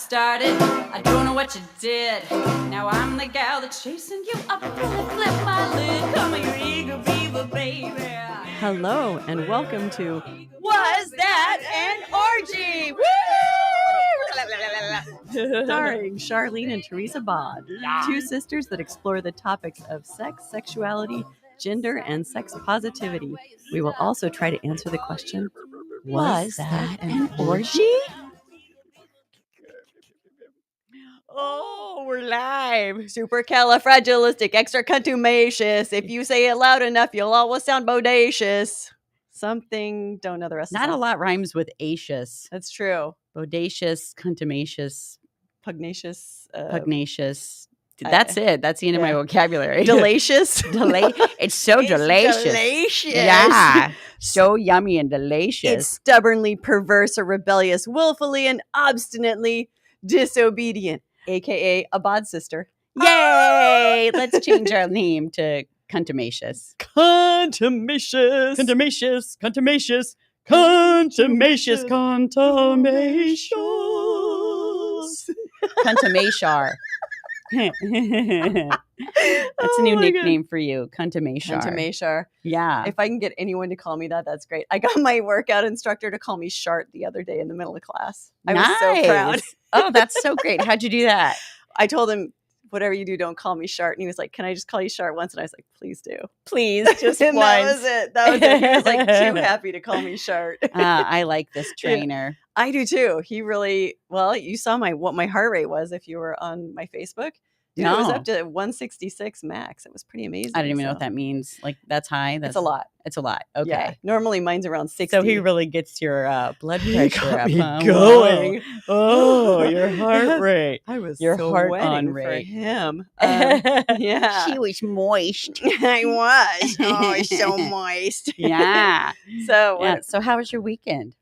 started. I don't know what you did. Now I'm the gal that's chasing you up. Flip my lid. Come here, eager beaver, baby. Hello and welcome to Was That an Orgy? Woo! starring Charlene and Teresa Bawd, two sisters that explore the topics of sex, sexuality, gender, and sex positivity. We will also try to answer the question, was that an orgy? Oh, we're live. SupercalifragelisticextraCuntumacious. If you say it loud enough, you'll always sound bodacious. Something, don't know the rest of Not the a song. lot rhymes with acious. That's true. Bodacious, contumacious, Pugnacious. pugnacious. That's it. That's the end of my yeah. vocabulary. Delicious. It's so It's delicious. delicious. Yeah. So yummy and delicious. It's stubbornly, perverse, or rebellious, willfully, and obstinately disobedient, a.k.a. a Bawd sister. Yay! Let's change our name to contumacious. Contumacious. Contumacious, contumacious, contumacious, contumacious. Contumashar. That's a new nickname for you, Contumashar. Contumashar. Yeah. If I can get anyone to call me that, that's great. I got my workout instructor to call me Shart the other day in the middle of class. I was so proud. Oh, that's so great. How'd you do that? I told him, whatever you do, don't call me Shart. And he was like, can I just call you Shart once? And I was like, please do. Please, just and once. that was it. That was it. He was like too happy to call me Shart. I like this trainer. I do too. He really, well, you saw what my heart rate was if you were on my Facebook. Dude, No. It was up to 166 max. It was pretty amazing. I don't even know what that means. Like, that's high? It's a lot. It's a lot. Okay. Yeah. Normally mine's around 60. So he really gets your blood pressure up. Huh? going. Oh, your heart rate. I was Your heart sweating on for rate. him. Yeah. She was moist. I was. Oh, it's so moist. Yeah. So Yeah. So how was your weekend?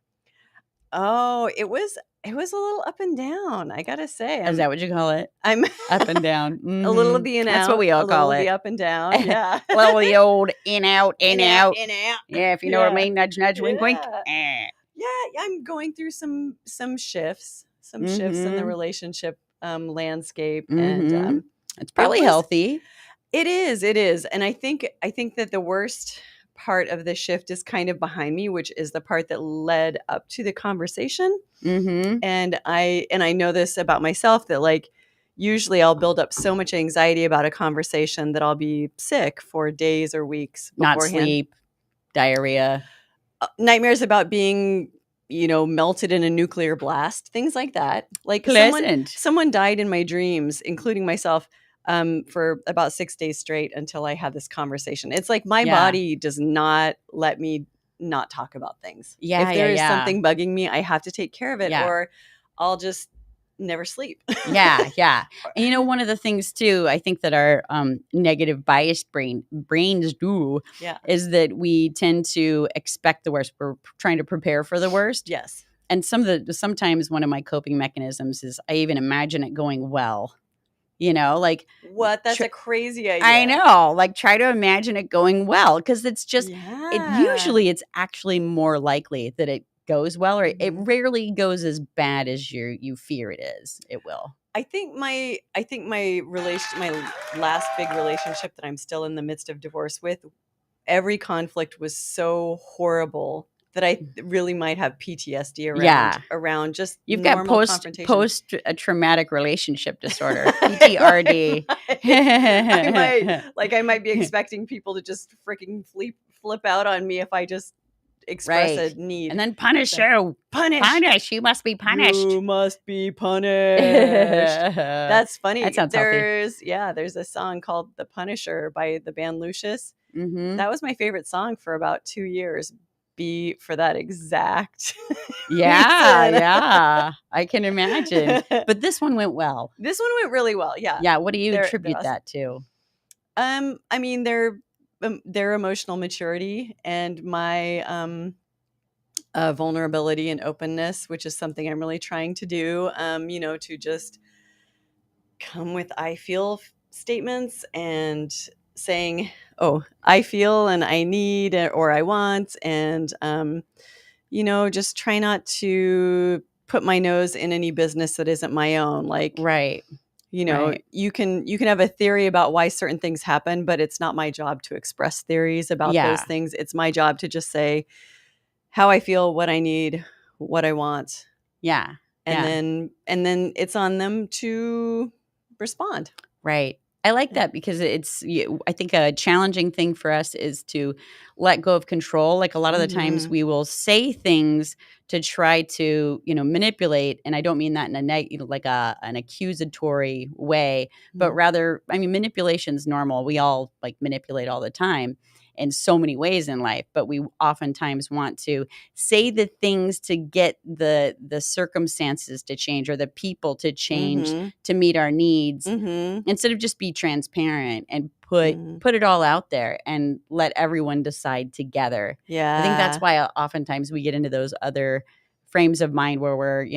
Oh, it was a little up and down, I gotta say. Is that what you call it? I'm Up and down. a little of Mhm. the in That's out. what we all a call little of it. the up and down. Yeah. Well, the old in out, in out. In out. Yeah, if you know what I Yeah. mean. Nudge, nudge, wink, wink. Yeah. Yeah, I'm going through some shifts, shifts in the Mhm. relationship landscape, Mhm. and It's probably was- healthy. it is, and I think that the worst part of the shift is kind of behind me, which is the part that led up to the conversation. Mm-hmm. And I know this about myself, that like usually I'll build up so much anxiety about a conversation that I'll be sick for days or weeks Not beforehand. sleep, diarrhea. Nightmares about being, melted in a nuclear blast, things like that. Like Pleasant. someone died in my dreams, including myself, for about 6 days straight until I had this conversation. It's like my Yeah. body does not let me not talk about things. Yeah, if there is yeah. something bugging me, I have to take care of it, Yeah. or I'll just never sleep. Yeah. And one of the things too, I think that our negative bias brains do Yeah. is that we tend to expect the worst. We're trying to prepare for the worst. Yes. And sometimes one of my coping mechanisms is I even imagine it going well. Like What? That's a crazy idea. I know, like try to imagine it going well, because it's just Yeah. it's actually more likely that it goes well, or it rarely goes as bad as you fear it is. It will. I think my last big relationship that I'm still in the midst of divorce with, every conflict was so horrible that I really might have PTSD around just You've got normal confrontation. post traumatic relationship disorder, PTRD. I might be expecting people to just freaking flip out on me if I just express a need. And then punish her. Punish. You must be punished. You must be punished. That's funny. That sounds healthy. There's a song called The Punisher by the band Lucius. Mm-hmm. That was my favorite song for about 2 years. For that exact yeah, I can imagine. But this one went well. This one went really well. Yeah. What do you attribute that to? I mean, their emotional maturity and my vulnerability and openness, which is something I'm really trying to do. To just come with I feel statements and saying, oh, I feel and I need or I want, and just try not to put my nose in any business that isn't my own. Like, Right. you know, Right. you can have a theory about why certain things happen, but it's not my job to express theories about those Yeah. things. It's my job to just say how I feel, what I need, what I want. Yeah. And then it's on them to respond. Right. I like that because I think a challenging thing for us is to let go of control. Like a lot of the times we will say things to try to, manipulate. And I don't mean that in an accusatory way, but rather, I mean, manipulation's normal. We all like manipulate all the time in so many ways in life, but we oftentimes want to say the things to get the circumstances to change or the people to change to meet our needs instead of just be transparent and put it all out there and let everyone decide together. Yeah. I think that's why oftentimes we get into those other frames of mind where we're,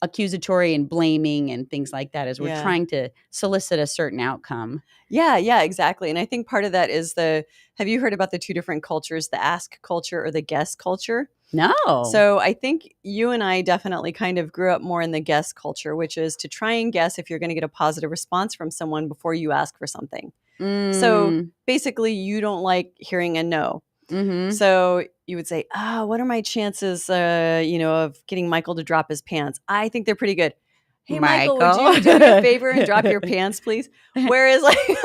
accusatory and blaming and things like that as we're trying to solicit a certain outcome. Yeah, exactly. And I think part of that is have you heard about the two different cultures, the ask culture or the guess culture? No. So I think you and I definitely kind of grew up more in the guess culture, which is to try and guess if you're going to get a positive response from someone before you ask for something. So basically you don't like hearing a no. So you would say, what are my chances, of getting Michael to drop his pants? I think they're pretty good. Hey, Michael, would you do me a favor and drop your pants, please? Whereas like, woo!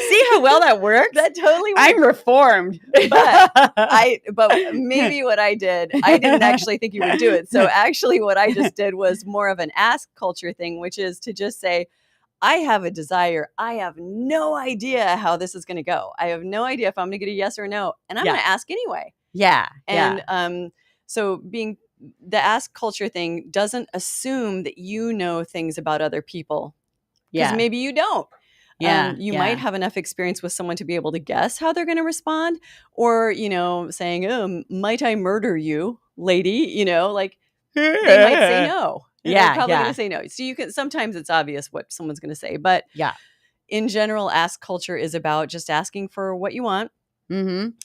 See how well that works? That totally works. I'm reformed. But maybe what I did, I didn't actually think you would do it. So actually what I just did was more of an ask culture thing, which is to just say, I have a desire. I have no idea how this is going to go. I have no idea if I'm going to get a yes or no. And I'm going to ask anyway. Yeah. And so being the ask culture thing doesn't assume that you know things about other people. Because maybe you don't. You might have enough experience with someone to be able to guess how they're going to respond. Or, saying, might I murder you, lady? Like they might say no. They're probably going to say no. So sometimes it's obvious what someone's going to say. But in general, ask culture is about just asking for what you want and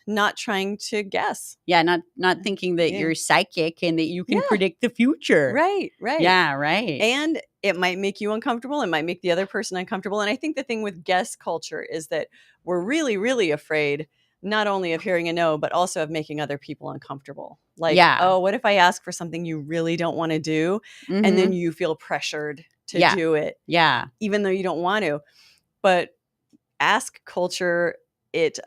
not trying to guess. Yeah, not thinking that you're psychic and that you can predict the future. Right. Yeah, right. And it might make you uncomfortable. It might make the other person uncomfortable. And I think the thing with guess culture is that we're really, really afraid not only of hearing a no, but also of making other people uncomfortable. Like, what if I ask for something you really don't want to do? And then you feel pressured to do it. Yeah. Even though you don't want to. But ask culture, it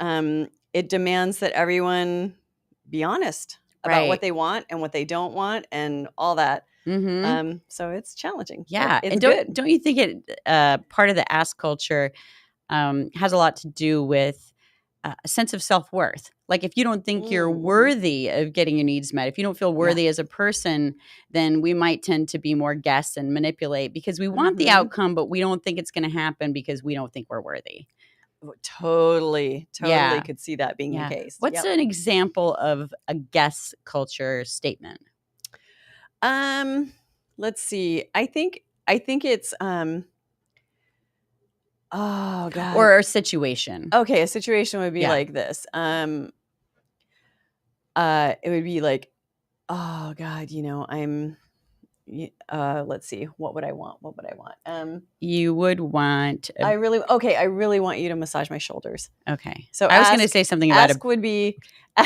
demands that everyone be honest about what they want and what they don't want and all that. So it's challenging. Yeah. It's and don't you think it part of the ask culture has a lot to do with a sense of self-worth? Like if you don't think you're worthy of getting your needs met, if you don't feel worthy as a person, then we might tend to be more guess and manipulate because we want the outcome, but we don't think it's going to happen because we don't think we're worthy. Totally could see that being the case. What's an example of a guess culture statement? Let's see. I think it's oh God. Or a situation. Okay, a situation would be like this. It would be like, oh God, I'm let's see, what would I want? You would want I really want you to massage my shoulders. Okay. So I was going to say something about ask would be a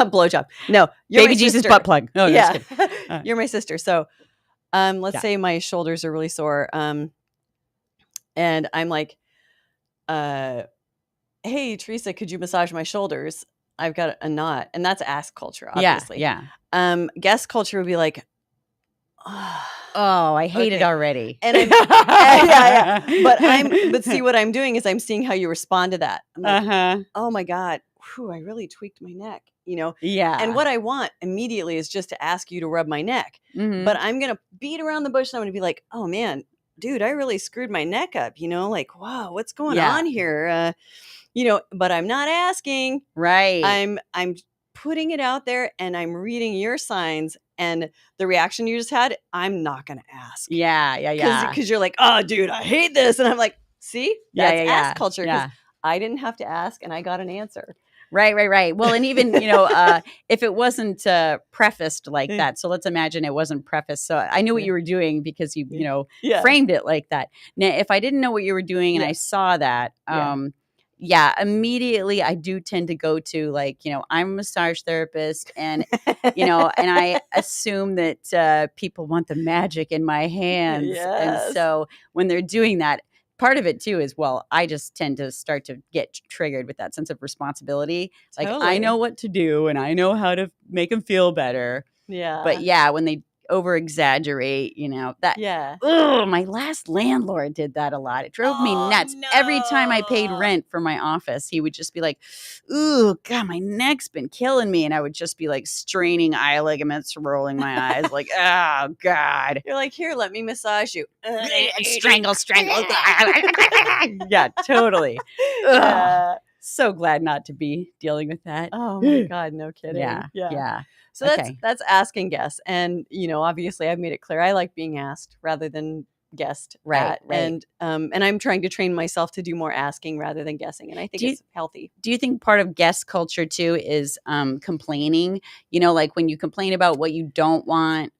blowjob. No, you're baby my Jesus sister. butt plug. Oh, yeah. You're my sister. So let's say my shoulders are really sore. And I'm like, hey, Teresa, could you massage my shoulders? I've got a knot. And that's ask culture, obviously. Yeah. Guess culture would be like, I hate it already. And But see, what I'm doing is I'm seeing how you respond to that. I'm like, oh my God, I really tweaked my neck, Yeah. And what I want immediately is just to ask you to rub my neck. But I'm going to beat around the bush and I'm going to be like, oh man, dude, I really screwed my neck up, like, wow, what's going on here? But I'm not asking. Right. I'm putting it out there and I'm reading your signs and the reaction you just had, I'm not going to ask. Yeah. Because you're like, oh, dude, I hate this. And I'm like, see, that's ask culture. Yeah. I didn't have to ask and I got an answer. Right. Well, and even, if it wasn't prefaced like that, so let's imagine it wasn't prefaced. So I knew what you were doing because you Yeah. framed it like that. Now, if I didn't know what you were doing and I saw that, immediately I do tend to go to like, I'm a massage therapist and, and I assume that people want the magic in my hands. Yes. And so when they're doing that, part of it too is, well, I just tend to start to get triggered with that sense of responsibility. Like I know what to do and I know how to make them feel better. Yeah. But when they over exaggerate, that. Yeah. Ugh, my last landlord did that a lot. It drove me nuts. No. Every time I paid rent for my office, he would just be like, "Ooh, God, my neck's been killing me," and I would just be like straining eye ligaments, rolling my eyes, like, "Oh God." You're like, "Here, let me massage you." Strangle. Yeah, totally. So glad not to be dealing with that. Oh my God, no kidding. Yeah. So that's ask and guess. And, obviously I've made it clear I like being asked rather than guessed at. And I'm trying to train myself to do more asking rather than guessing. And I think it's healthy. Do you think part of guest culture too is complaining? Like when you complain about what you don't want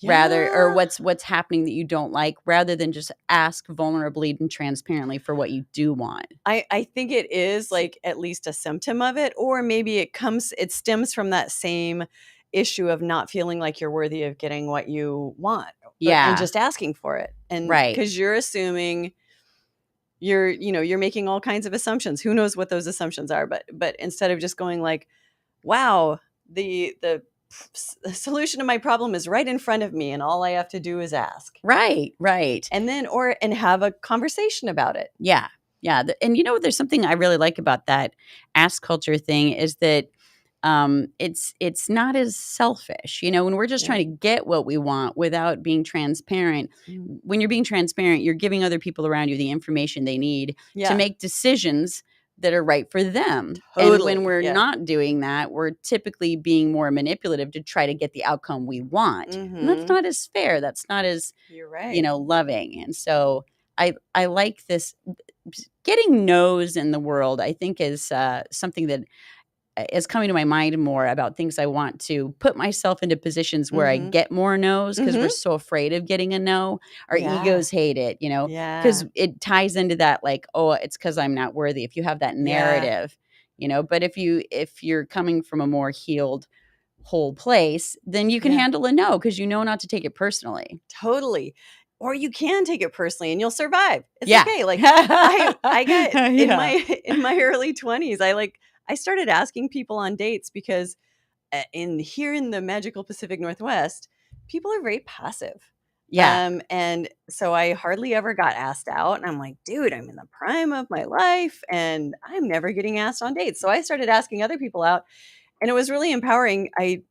rather, or what's happening that you don't like, rather than just ask vulnerably and transparently for what you do want. I think it is like at least a symptom of it, or maybe it stems from that same issue of not feeling like you're worthy of getting what you want. And just asking for it. And because you're assuming you're making all kinds of assumptions. Who knows what those assumptions are, but instead of just going like, wow, the solution to my problem is right in front of me and all I have to do is ask. Right. And then and have a conversation about it. Yeah. And there's something I really like about that ask culture thing is that it's not as selfish, when we're just trying to get what we want without being transparent. When you're being transparent, you're giving other people around you the information they need to make decisions that are right for them. Totally. And when we're not doing that, we're typically being more manipulative to try to get the outcome we want. And that's not as fair. That's not as, you're right. Loving. And so I like this. Getting no's in the world, I think, is something that is coming to my mind more about things I want to put myself into positions where I get more no's because we're so afraid of getting a no. Our egos hate it, because it ties into that like, oh, it's because I'm not worthy. If you have that narrative, but if you're coming from a more healed, whole place, then you can handle a no because you know not to take it personally. Totally. Or you can take it personally and you'll survive. It's okay. Like I got in my early 20s, I started asking people on dates because here in the magical Pacific Northwest, people are very passive. Yeah. And so I hardly ever got asked out. And I'm like, dude, I'm in the prime of my life and I'm never getting asked on dates. So I started asking other people out and it was really empowering. I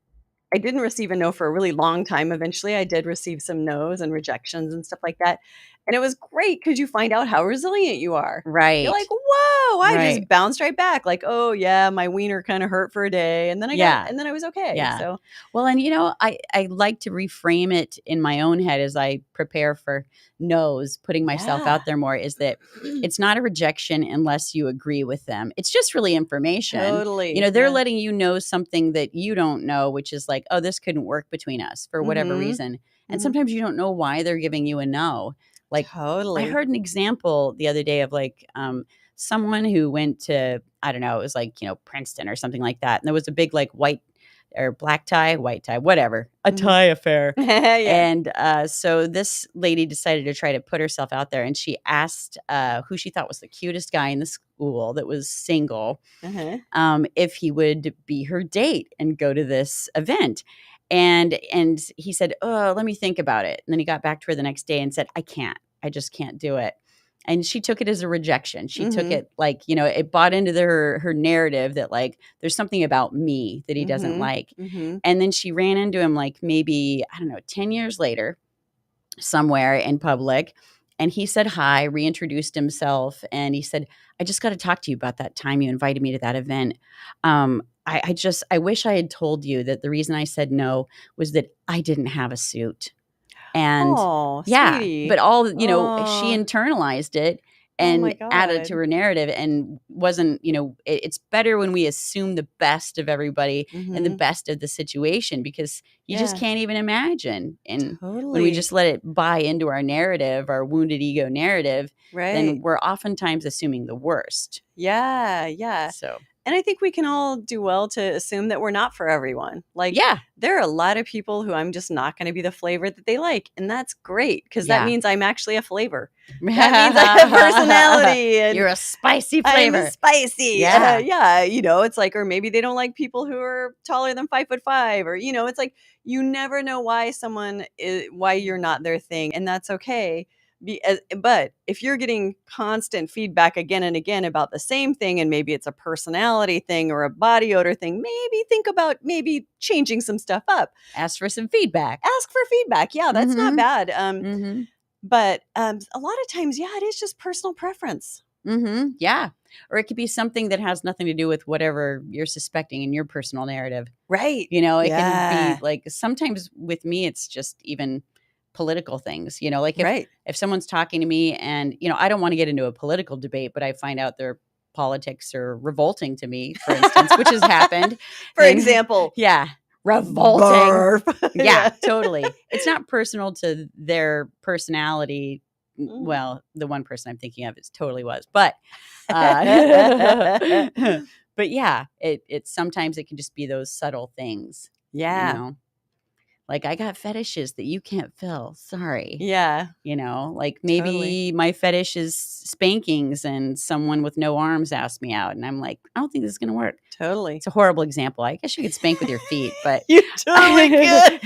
didn't receive a no for a really long time. Eventually, I did receive some no's and rejections and stuff like that. And it was great because you find out how resilient you are. Right. You're like, whoa, I just bounced right back. Like, oh yeah, my wiener kind of hurt for a day. And then I was okay. Yeah. So, well, and I like to reframe it in my own head as I prepare for no's, putting myself out there more, is that it's not a rejection unless you agree with them. It's just really information. Totally. They're letting you know something that you don't know, which is like, oh, this couldn't work between us for whatever reason. And sometimes you don't know why they're giving you a no. Like, totally. I heard an example the other day of like someone who went to, I don't know, it was like, Princeton or something like that. And there was a big like white tie, whatever, a tie affair. And so this lady decided to try to put herself out there. And she asked who she thought was the cutest guy in the school that was single, if he would be her date and go to this event. And he said, oh, let me think about it. And then he got back to her the next day and said, I just can't do it. And she took it as a rejection. She took it like, it bought into her narrative that like, there's something about me that he doesn't like. And then she ran into him like maybe, I don't know, 10 years later somewhere in public. And he said hi, reintroduced himself. And he said, I just got to talk to you about that time you invited me to that event. I wish I had told you that the reason I said no was that I didn't have a suit. And sweetie. but all, she internalized it and added to her narrative, and wasn't, it's better when we assume the best of everybody and the best of the situation, because you just can't even imagine. And when we just let it buy into our narrative, our wounded ego narrative, then we're oftentimes assuming the worst. Yeah. So, and I think we can all do well to assume that we're not for everyone. Like, there are a lot of people who I'm just not going to be the flavor that they like. And that's great, because that means I'm actually a flavor. That means I have personality. And you're a spicy flavor. I'm spicy. Yeah. It's like, or maybe they don't like people who are taller than 5'5", or, it's like, you never know why why you're not their thing. And that's okay. But if you're getting constant feedback again and again about the same thing, and maybe it's a personality thing or a body odor thing, maybe think about changing some stuff up. Ask for some feedback. Yeah, that's not bad. But a lot of times, it is just personal preference. Yeah. Or it could be something that has nothing to do with whatever you're suspecting in your personal narrative. Right. It can be like, sometimes with me, it's just even political things, like if someone's talking to me and, I don't want to get into a political debate, but I find out their politics are revolting to me, for instance, which has happened. For example. Yeah. Revolting. Barf. Yeah, totally. It's not personal to their personality. Well, the one person I'm thinking of, it totally was, but but yeah, it sometimes it can just be those subtle things. Yeah. Like, I got fetishes that you can't fill. Sorry. Yeah. Like maybe my fetish is spankings and someone with no arms asked me out. And I'm like, I don't think this is going to work. Totally. It's a horrible example. I guess you could spank with your feet, but. You totally could.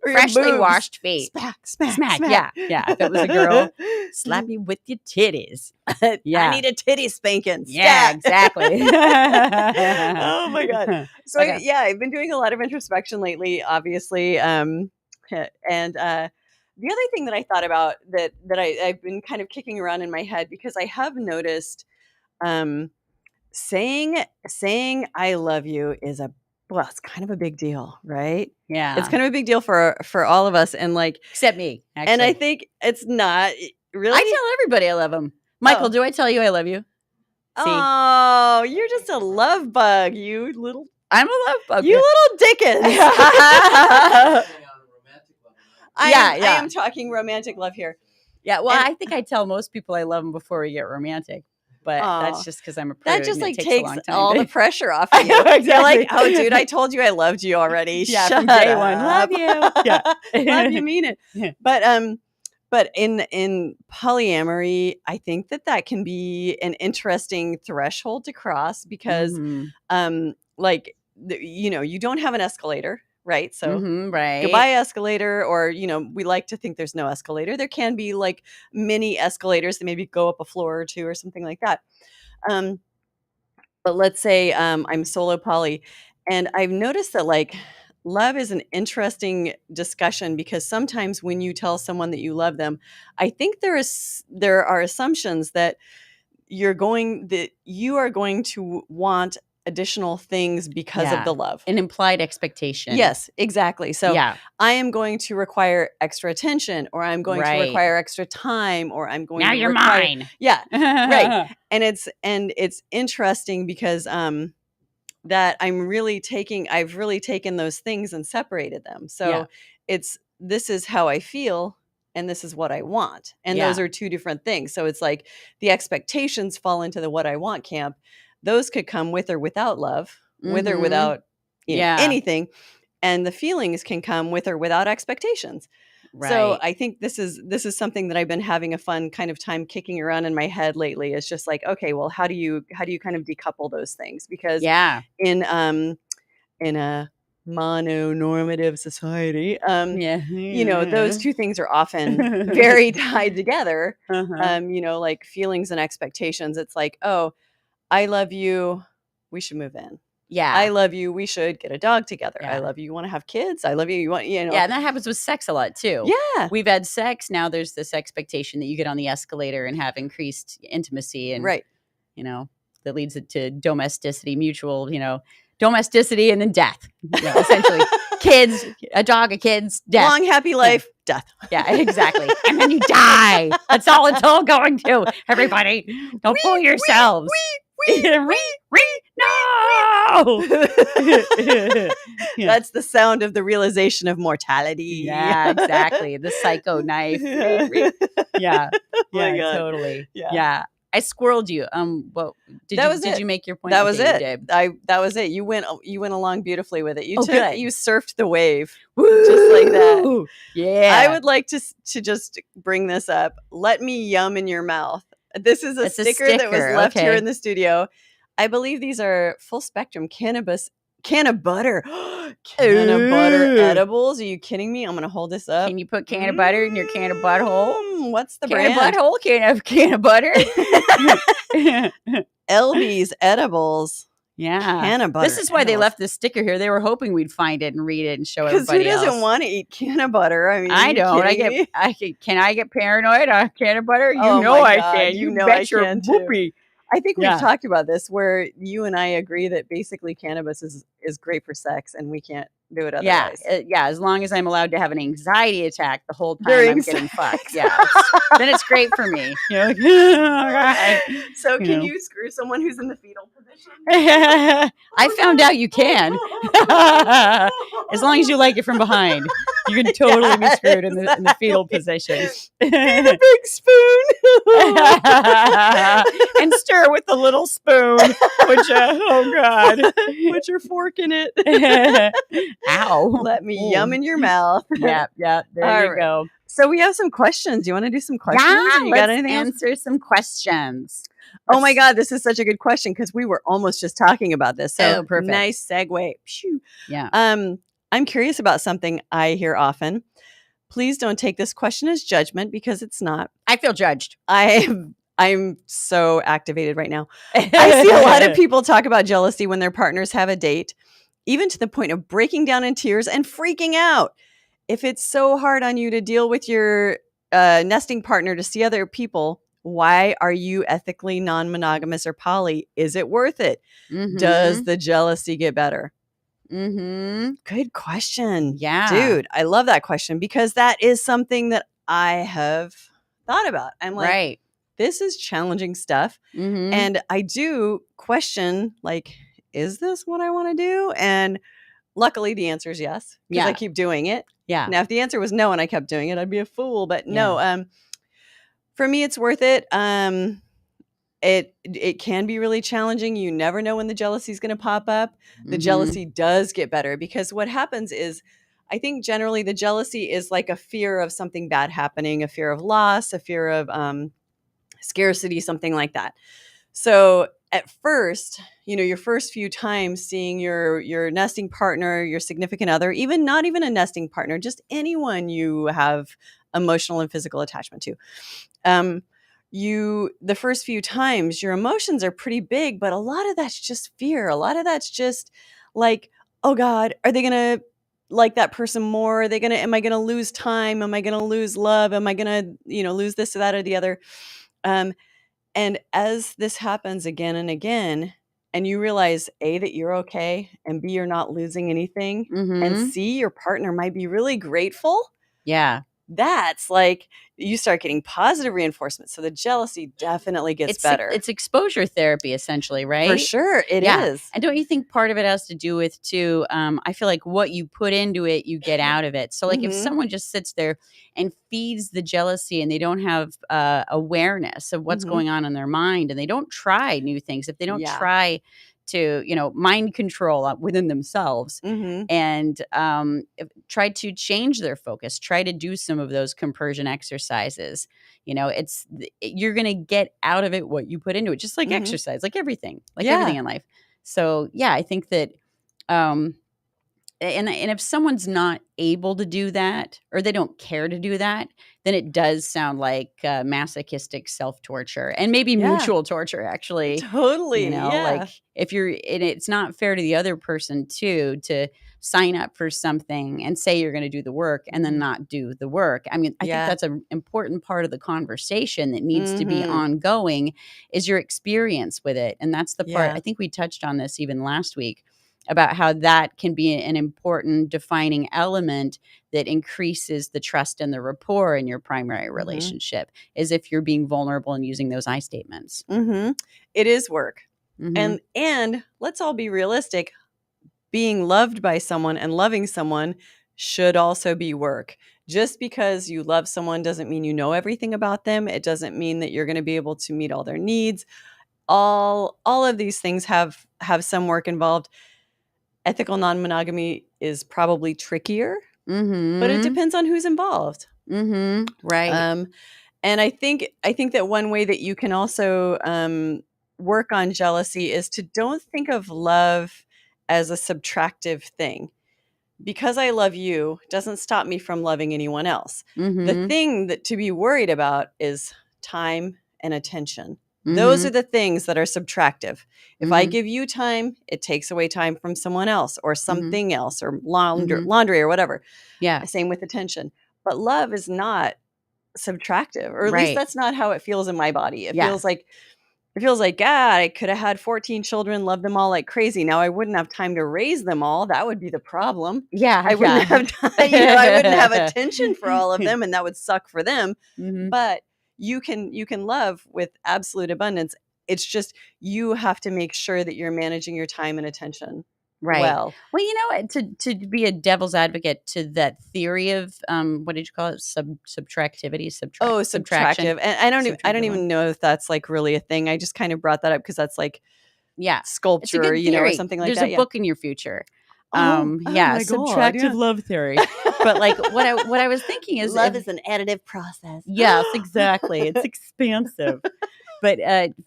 Freshly washed feet. Smack. Yeah. If it was a girl, slap you with your titties. I need a titty spanking. Yeah, exactly. Oh my God. So I've been doing a lot of introspection lately, obviously. And the other thing that I thought about that I've been kind of kicking around in my head, because I have noticed saying I love you is it's kind of a big deal, right? Yeah. It's kind of a big deal for all of us. And like, except me, actually. And I think it's not really. I tell everybody I love them. Michael, do I tell you I love you? See? Oh, you're just a love bug, you little. I'm a love bug. You little Dickens. I am talking romantic love here. Yeah, well, I think I tell most people I love them before we get romantic. But that's just because I'm a prude. That just like takes all the pressure off of you. Exactly. You're like, oh, dude, I told you I loved you already. Yeah, from day one. Love you. Yeah. Love you, mean it. Yeah. But in polyamory, I think that can be an interesting threshold to cross, because you don't have an escalator. Right. So goodbye escalator, or, we like to think there's no escalator. There can be like mini escalators that maybe go up a floor or two or something like that. But let's say I'm solo poly, and I've noticed that like love is an interesting discussion, because sometimes when you tell someone that you love them, I think there are assumptions that you are going to want additional things because of the love. An implied expectation. Yes, exactly. So I am going to require extra attention, or I'm going to require extra time, or I'm going to you're mine. Yeah. Right. And it's interesting because that I've really taken those things and separated them. So this is how I feel, and this is what I want. And those are two different things. So it's like the expectations fall into the what I want camp. Those could come with or without love, with or without anything. And the feelings can come with or without expectations. Right. So I think this is something that I've been having a fun kind of time kicking around in my head lately. It's just like, okay, well, how do you kind of decouple those things? Because in a mononormative society, those two things are often very tied together. Like feelings and expectations. It's like, oh, I love you, we should move in. Yeah. I love you, we should get a dog together. I love you want to have kids. I love you, you want, Yeah, and that happens with sex a lot too. Yeah. We've had sex, now there's this expectation that you get on the escalator and have increased intimacy, and that leads it to domesticity, mutual, domesticity, and then death. Essentially. Kids, a dog, a kid's death. Long happy life. death. Yeah, exactly. And then you die. That's all it's all going to. Everybody, don't fool yourselves. No. Yeah. That's the sound of the realization of mortality. Yeah, exactly. The psycho knife. Yeah. my Yeah, God. totally. Yeah. Yeah. I squirreled you. Well, That was did it. you make your point? That was Okay, you it. did. That was it. You went along beautifully with it. You good. you surfed the wave just like that. Woo! Yeah. I would like to just bring this up. Let me yum in your mouth. This is a It's a sticker that was sticker, left here okay. in the studio. I believe these are full spectrum cannabis. Can of butter. Can of butter Ooh. edibles. Are you kidding me? I'm going to hold this up. Can you put can of butter in your can of butthole? What's the Can brand? of butthole? Can of butter? LB's edibles. Yeah. Can of butter. This is why they edibles. left this sticker here. They were hoping we'd find it and read it and show Because everybody who doesn't else. want to eat can of butter? I mean, I are you don't. kidding me? Can I get paranoid on can of butter? You Oh know my I God, can. you You know bet I your can too. whoopee. I think we've Yeah. talked about this where you and I agree that basically cannabis is great for sex and we can't do it Yeah, otherwise. yeah. As long as I'm allowed to have an anxiety attack the whole time During I'm getting sex. fucked, yeah, then it's great for me. You know, like, So you can know. you screw someone who's in the fetal position? I found out you can, as long as you like it from behind. You can totally be screwed in the fetal position. Be the big spoon. And stir with the little spoon. Which, oh God, Put your fork in it. Ow! Let me Ooh. yum in your mouth. Yeah. There All you right. go. So we have some questions. You want to do some questions? Yeah, You let's got anything else? answer some questions. Oh my God, this is such a good question because we were almost just talking about this. So Oh, perfect. nice segue. Phew. Yeah. I'm curious about something I hear often. Please don't take this question as judgment because it's not. I feel judged. I'm so activated right now. I see a lot of people talk about jealousy when their partners have a date, even to the point of breaking down in tears and freaking out. If it's so hard on you to deal with your nesting partner to see other people, why are you ethically non-monogamous or poly? Is it worth it? Mm-hmm. Does the jealousy get better? Mm-hmm. Good question. Yeah. Dude, I love that question because that is something that I have thought about. I'm like, Right. this is challenging stuff. Mm-hmm. And I do question, like, is this what I want to do? And luckily the answer is yes, because Yeah. I keep doing it. Yeah. Now, if the answer was no and I kept doing it, I'd be a fool. But no, for me, it's worth it. It can be really challenging. You never know when the jealousy is going to pop up. The Mhm. jealousy does get better because what happens is, I think generally the jealousy is like a fear of something bad happening, a fear of loss, a fear of scarcity, something like that. So at first, your first few times seeing your nesting partner, your significant other, even not even a nesting partner, just anyone you have emotional and physical attachment to, the first few times your emotions are pretty big, but a lot of that's just fear. A lot of that's just like, oh God, are they gonna like that person more? Am I gonna lose time? Am I gonna lose love? Am I gonna lose this or that or the other? And as this happens again and again, and you realize A, that you're okay, and B, you're not losing anything, and Mhm. C, your partner might be really grateful, Yeah. that's like you start getting positive reinforcement. So the jealousy definitely gets better. It's exposure therapy, essentially, right? For sure. It Yeah. is. And don't you think part of it has to do with too? I feel like what you put into it, you get out of it. So, like, if Mhm. someone just sits there and feeds the jealousy, and they don't have awareness of what's Mhm. going on in their mind, and they don't try new things, if they don't Yeah. try to, mind control within themselves, Mhm. and try to change their focus, try to do some of those compersion exercises. You're going to get out of it what you put into it, just like Mhm. exercise, like everything Yeah. in life. So yeah, I think that, and if someone's not able to do that, or they don't care to do that, then it does sound like masochistic self-torture, and maybe Yeah. mutual torture, actually. Totally. Yeah. Like, if you're, and it's not fair to the other person too, to sign up for something and say you're going to do the work and then Mhm. not do the work. I mean, I think Yeah. that's an important part of the conversation that needs to be Mhm. ongoing, is your experience with it. And that's the part, Yeah. I think we touched on this even last week, about how that can be an important defining element that increases the trust and the rapport in your primary relationship, is if you're being vulnerable and using those I statements. It is work. Mhm. And let's all be realistic. Being loved by someone and loving someone should also be work. Just because you love someone doesn't mean you know everything about them. It doesn't mean that you're going to be able to meet all their needs. All of these things have some work involved. Ethical non-monogamy is probably trickier, but it depends on who's involved. Right. And I think that one way that you can also work on jealousy is to don't think of love as a subtractive thing. Because I love you doesn't stop me from loving anyone else. The thing that to be worried about is time and attention. Those are the things that are subtractive. If I give you time, it takes away time from someone else or something else or laundry or whatever. Yeah. Same with attention. But love is not subtractive, or at least Right. that's not how it feels in my body. It Yeah. feels like, God, I could have had 14 children, loved them all like crazy. Now I wouldn't have time to raise them all. That would be the problem. Yeah. I wouldn't have time, I wouldn't have attention for all of them, and that would suck for them. But you can love with absolute abundance. It's just you have to make sure that you're managing your time and attention Right. well. Well, you know, to be a devil's advocate to that theory of what did you call it? Subtractivity, subtraction. Subtractive. And I don't Subtractive even know if that's like really a thing. I just kind of brought that up because that's like Yeah. It's a sculpture, good or theory. something like There's that. a book in your future. Oh my God, subtractive yeah. love theory. But like what I was thinking is Love is an additive process. Yes, exactly. It's expansive. But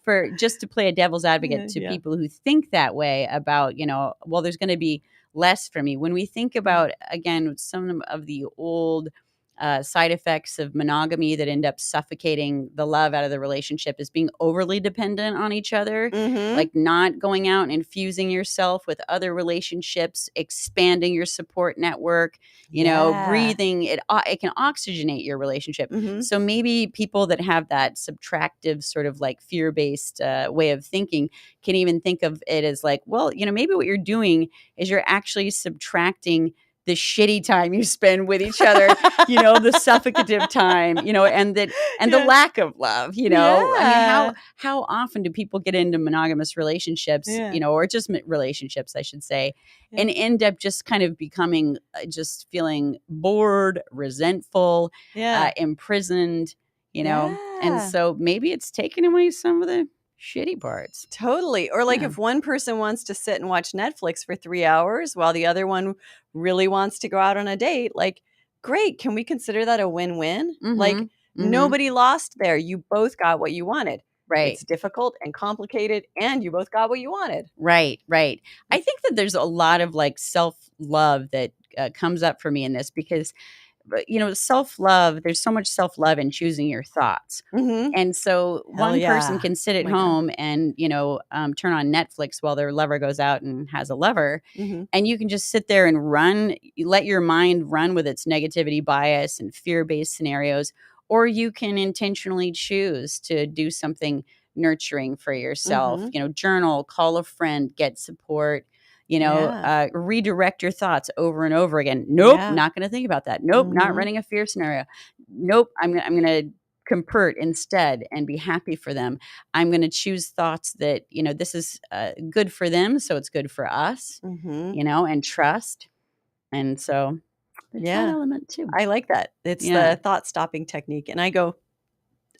for just to play a devil's advocate to people who think that way about, well, there's going to be less for me. When we think about, again, some of the old side effects of monogamy that end up suffocating the love out of the relationship is being overly dependent on each other, like not going out and infusing yourself with other relationships, expanding your support network, breathing. It can oxygenate your relationship. So maybe people that have that subtractive sort of like fear-based way of thinking can even think of it as like, well, maybe what you're doing is you're actually subtracting the shitty time you spend with each other, the suffocative time, and the lack of love, I mean, how often do people get into monogamous relationships, or just relationships, I should say, and end up just kind of becoming just feeling bored, resentful, imprisoned, and so maybe it's taken away some of the shitty parts. Totally. Or like if one person wants to sit and watch Netflix for 3 hours while the other one really wants to go out on a date, like, great. Can we consider that a win-win? Like nobody lost there. You both got what you wanted. Right. It's difficult and complicated, and you both got what you wanted. Right. I think that there's a lot of like self-love that comes up for me in this because self-love, there's so much self-love in choosing your thoughts. And so one person can sit at home and, turn on Netflix while their lover goes out and has a lover. And you can just sit there and let your mind run with its negativity bias and fear-based scenarios. Or you can intentionally choose to do something nurturing for yourself, journal, call a friend, get support. Redirect your thoughts over and over again. Nope, not going to think about that. Nope, not running a fear scenario. Nope, I'm going to compert instead and be happy for them. I'm going to choose thoughts that, this is good for them, so it's good for us, and trust. And so there's that element too. I like that. It's the thought stopping technique. And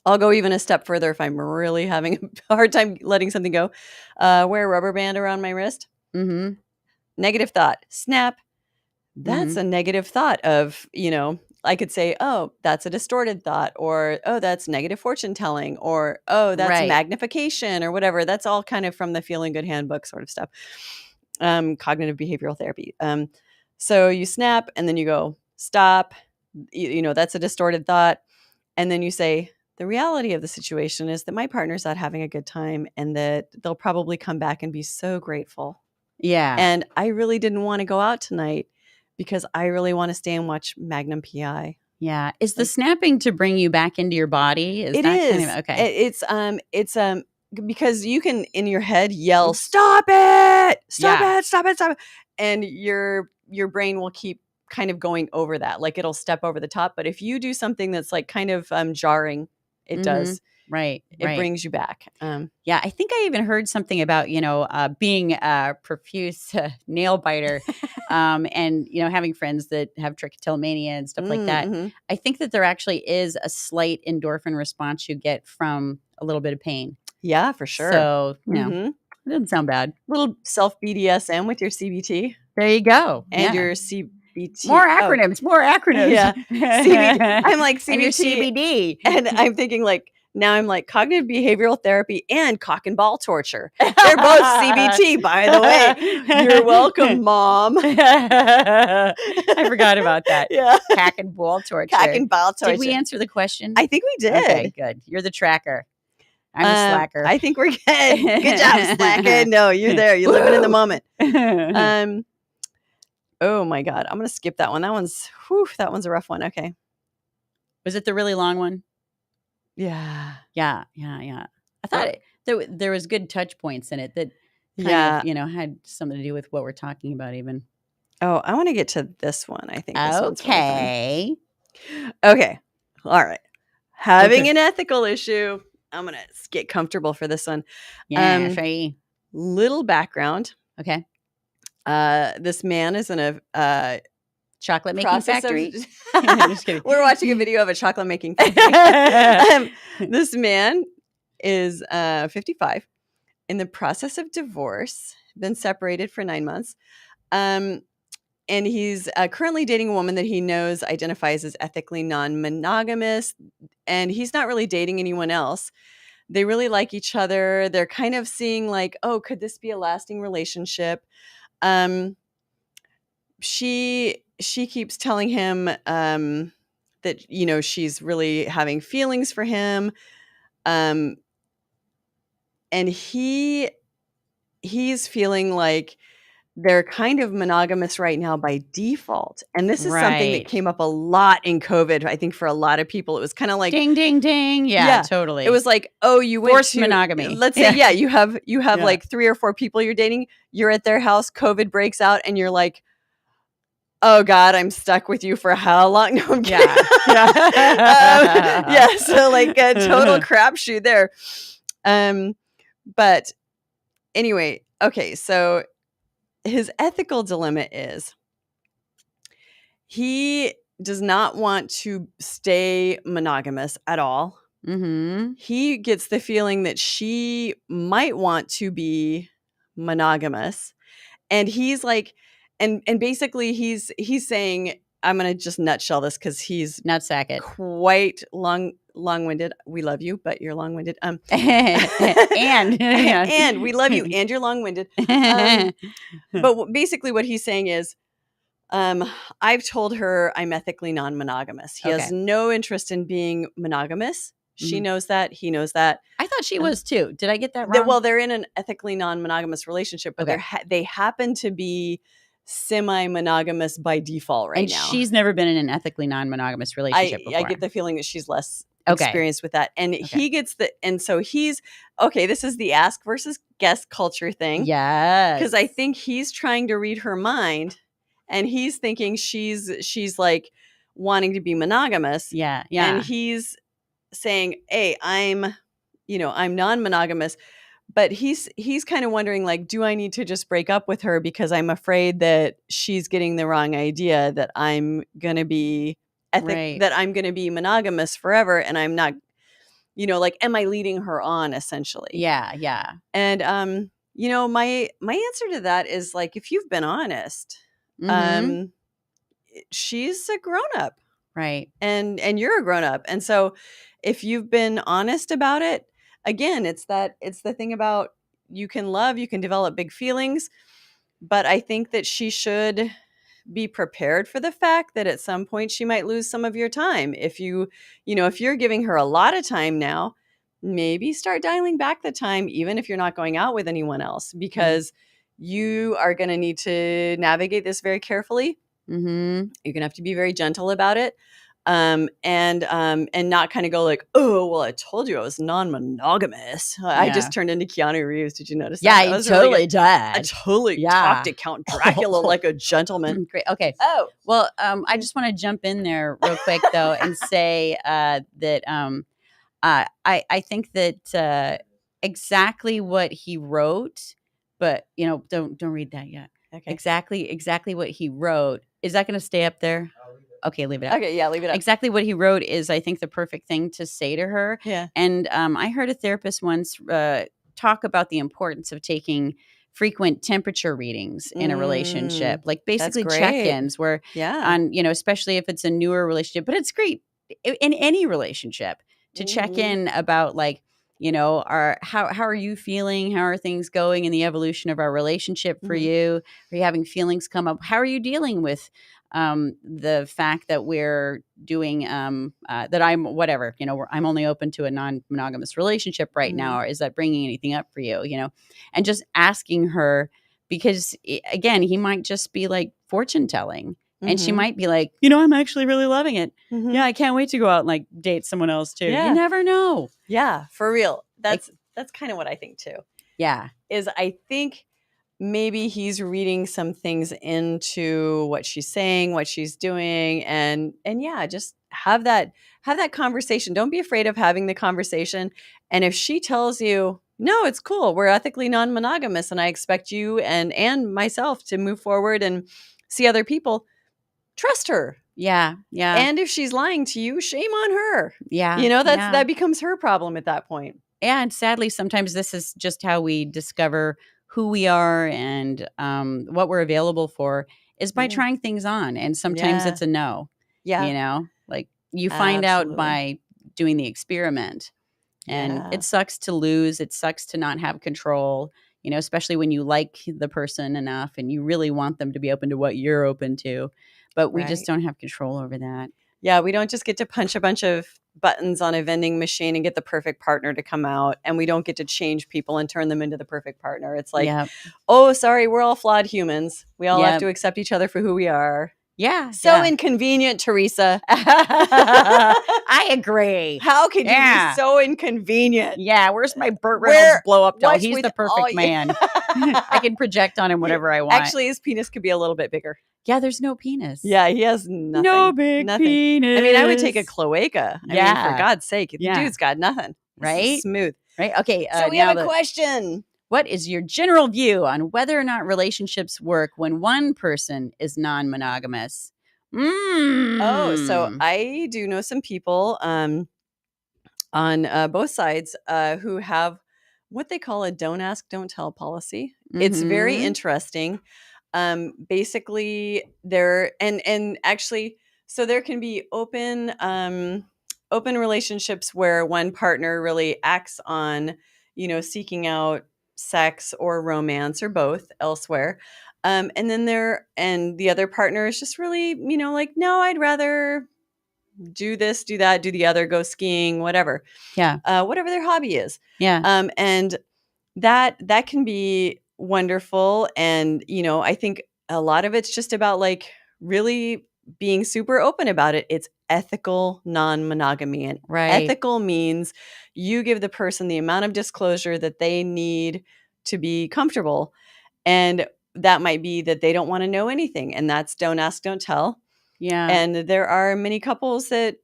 I'll go even a step further if I'm really having a hard time letting something go. Wear a rubber band around my wrist. Negative thought, snap. That's a negative thought of, I could say, oh, that's a distorted thought, or, oh, that's negative fortune telling, or, oh, that's magnification, or whatever. That's all kind of from the Feeling Good Handbook sort of stuff. Cognitive behavioral therapy. So you snap and then you go, stop. That's a distorted thought. And then you say, the reality of the situation is that my partner's not having a good time and that they'll probably come back and be so grateful. Yeah. And I really didn't want to go out tonight because I really want to stay and watch Magnum PI. Yeah. Is the snapping to bring you back into your body? It is. Okay. because you can in your head yell, stop it, stop Yeah. it, stop it, stop it. And your brain will keep kind of going over that. Like it'll step over the top. But if you do something that's like kind of jarring, it does. Right. It brings you back. Yeah, I think I even heard something about, being a profuse nail biter and, having friends that have trichotillomania and stuff like that. Mhm. I think that there actually is a slight endorphin response you get from a little bit of pain. Yeah, for sure. So, Mhm. it doesn't sound bad. Little self BDSM with your CBT There you go. and Yeah. your CBT. More Oh, acronyms, more acronyms. yeah. CBT. I'm like And your CBT. CBD. And I'm thinking like, now I'm like cognitive behavioral therapy and cock and ball torture. They're both CBT, by the way. You're welcome, Mom. I forgot about that. Yeah. Cock and ball torture. Cock and ball torture. Did we answer the question? I think we did. Okay, good. You're the tracker. I'm the slacker. I think we're good. Good job, slacker. No, you're there. You're living in the moment. Oh my God. I'm going to skip that one. That one's a rough one. Okay. Was it the really long one? Yeah. Yeah. I thought there was good touch points in it that kind of, had something to do with what we're talking about even. Oh, I want to get to this one. I think this one's okay. Really fun. Okay. All right. Having an ethical issue. I'm going to get comfortable for this one. Yeah, sure. Little background. Okay. This man is in a chocolate making factory. Just kidding. We're watching a video of a chocolate making factory. This man is 55, in the process of divorce, been separated for 9 months. And he's currently dating a woman that he knows identifies as ethically non-monogamous, and he's not really dating anyone else. They really like each other. They're kind of seeing like, oh, could this be a lasting relationship? She keeps telling him that, she's really having feelings for him. And he's feeling like they're kind of monogamous right now by default. And this is something that came up a lot in COVID. I think for a lot of people, it was kind of like ding, ding, ding. Yeah, totally. It was like, oh, you went forced to monogamy. Let's say, you have like 3 or 4 people you're dating. You're at their house. COVID breaks out, and you're like, oh God, I'm stuck with you for how long? No, I'm kidding. Yeah. So like a total crapshoot there. But anyway, okay. So his ethical dilemma is he does not want to stay monogamous at all. Mm-hmm. He gets the feeling that she might want to be monogamous. And he's like, and basically he's saying, I'm going to just nutshell this because he's nutsack it. Quite long-winded. We love you, but you're long-winded. And we love you, and you're long-winded. But basically what he's saying is, I've told her I'm ethically non-monogamous. He has no interest in being monogamous. She knows that. He knows that. I thought she was too. Did I get that wrong? Well, they're in an ethically non-monogamous relationship, but they happen to be semi-monogamous by default right now. And she's never been in an ethically non-monogamous relationship before. I get the feeling that she's less experienced with that. And he gets so he's, this is the ask versus guess culture thing. Yes. Because I think he's trying to read her mind, and he's thinking she's like wanting to be monogamous. Yeah. And he's saying, hey, I'm non-monogamous. But he's kind of wondering, like, do I need to just break up with her because I'm afraid that she's getting the wrong idea that I'm going to be that I'm going to be monogamous forever, and I'm not, like, am I leading her on essentially? Yeah. And my answer to that is like, if you've been honest, she's a grown-up, right? And you're a grown-up, and so if you've been honest about it. Again, it's the thing about you can develop big feelings, but I think that she should be prepared for the fact that at some point she might lose some of your time. If if you're giving her a lot of time now, maybe start dialing back the time, even if you're not going out with anyone else, because you are going to need to navigate this very carefully. Mm-hmm. You're going to have to be very gentle about it. and not kind of go like, oh, well, I told you I was non-monogamous. I Yeah. just turned into Keanu Reeves. Did you notice Yeah, that? That you was really totally good. I did. totally Yeah. talked to Count Dracula like a gentleman. Great. Okay. Oh, Well, I just want to jump in there real quick though and say that I think that exactly what he wrote, but don't read that yet. okay. Exactly what he wrote. Is that going to stay up there? Okay, leave it up. Okay, yeah, leave it up. Exactly what he wrote is, I think, the perfect thing to say to her. Yeah. And I heard a therapist once talk about the importance of taking frequent temperature readings in a relationship, like basically great. check-ins where Yeah. on, especially if it's a newer relationship, but it's great in any relationship to check in about like, how are you feeling? How are things going in the evolution of our relationship for you? Are you having feelings come up? How are you dealing with the fact that we're doing that I'm whatever, I'm only open to a non-monogamous relationship right now. Or is that bringing anything up for you? And just asking her, because again, he might just be like fortune telling. And she might be like, I'm actually really loving it. Yeah, I can't wait to go out and like date someone else too. Yeah. You never know. Yeah, for real. That's kind of what I think too. Yeah. Is I think maybe he's reading some things into what she's saying, what she's doing, and yeah, just have that conversation. Don't be afraid of having the conversation. And if she tells you, no, it's cool, we're ethically non-monogamous, and I expect you and myself to move forward and see other people, trust her. Yeah. Yeah. And if she's lying to you, shame on her. Yeah. That becomes her problem at that point. And sadly, sometimes this is just how we discover who we are and what we're available for is by trying things on. And sometimes it's a no. Yeah. Like you find out by doing the experiment. And it sucks to lose. It sucks to not have control, especially when you like the person enough and you really want them to be open to what you're open to. But we just don't have control over that. Yeah, we don't just get to punch a bunch of buttons on a vending machine and get the perfect partner to come out. And we don't get to change people and turn them into the perfect partner. It's like, oh, sorry, we're all flawed humans. We all have to accept each other for who we are. Yeah. So inconvenient, Teresa. I agree. How could you be so inconvenient? Yeah. Where's my Burt Reynolds blow up doll? He's the perfect man. I can project on him whatever I want. Actually, his penis could be a little bit bigger. Yeah, there's no penis. Yeah, he has nothing. No big penis. I mean, I would take a cloaca. I mean, for God's sake. The dude's got nothing. Right? Smooth. Right? Okay. So we have a question. What is your general view on whether or not relationships work when one person is non-monogamous? Oh, so I do know some people on both sides who have what they call a don't ask, don't tell policy. It's very interesting. Basically, there and actually, so there can be open relationships where one partner really acts on, seeking out sex or romance or both elsewhere. And then the other partner is just really, like, no, I'd rather do this, do that, do the other, go skiing, whatever. Yeah. Whatever their hobby is. Yeah. And that can be wonderful. And, I think a lot of it's just about like really being super open about it. It's ethical non-monogamy. And ethical means you give the person the amount of disclosure that they need to be comfortable. And that might be that they don't want to know anything. And that's don't ask, don't tell. Yeah. And there are many couples that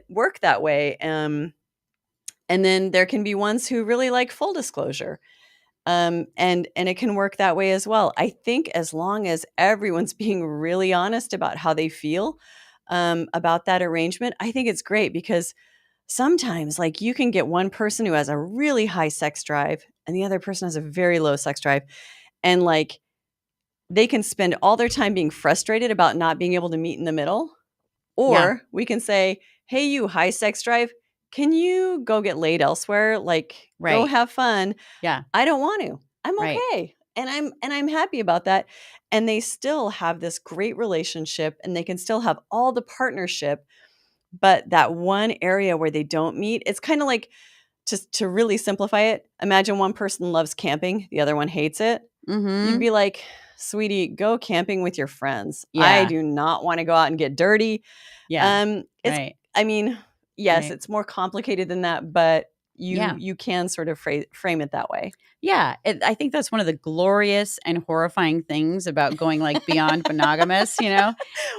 work that way. And then there can be ones who really like full disclosure. And it can work that way as well. I think as long as everyone's being really honest about how they feel about that arrangement, I think it's great because sometimes like you can get one person who has a really high sex drive and the other person has a very low sex drive. And like they can spend all their time being frustrated about not being able to meet in the middle. Or we can say, hey, you high sex drive, can you go get laid elsewhere? Like, go have fun. Yeah. I don't want to. I'm okay. And I'm happy about that. And they still have this great relationship and they can still have all the partnership. But that one area where they don't meet, it's kind of like, just to really simplify it, imagine one person loves camping, the other one hates it. You'd be like, sweetie, go camping with your friends. I do not want to go out and get dirty. Yeah. It's, Right. I mean, yes, Right. it's more complicated than that, but Yeah. you can sort of frame it that way. Yeah, I think that's one of the glorious and horrifying things about going like beyond monogamous,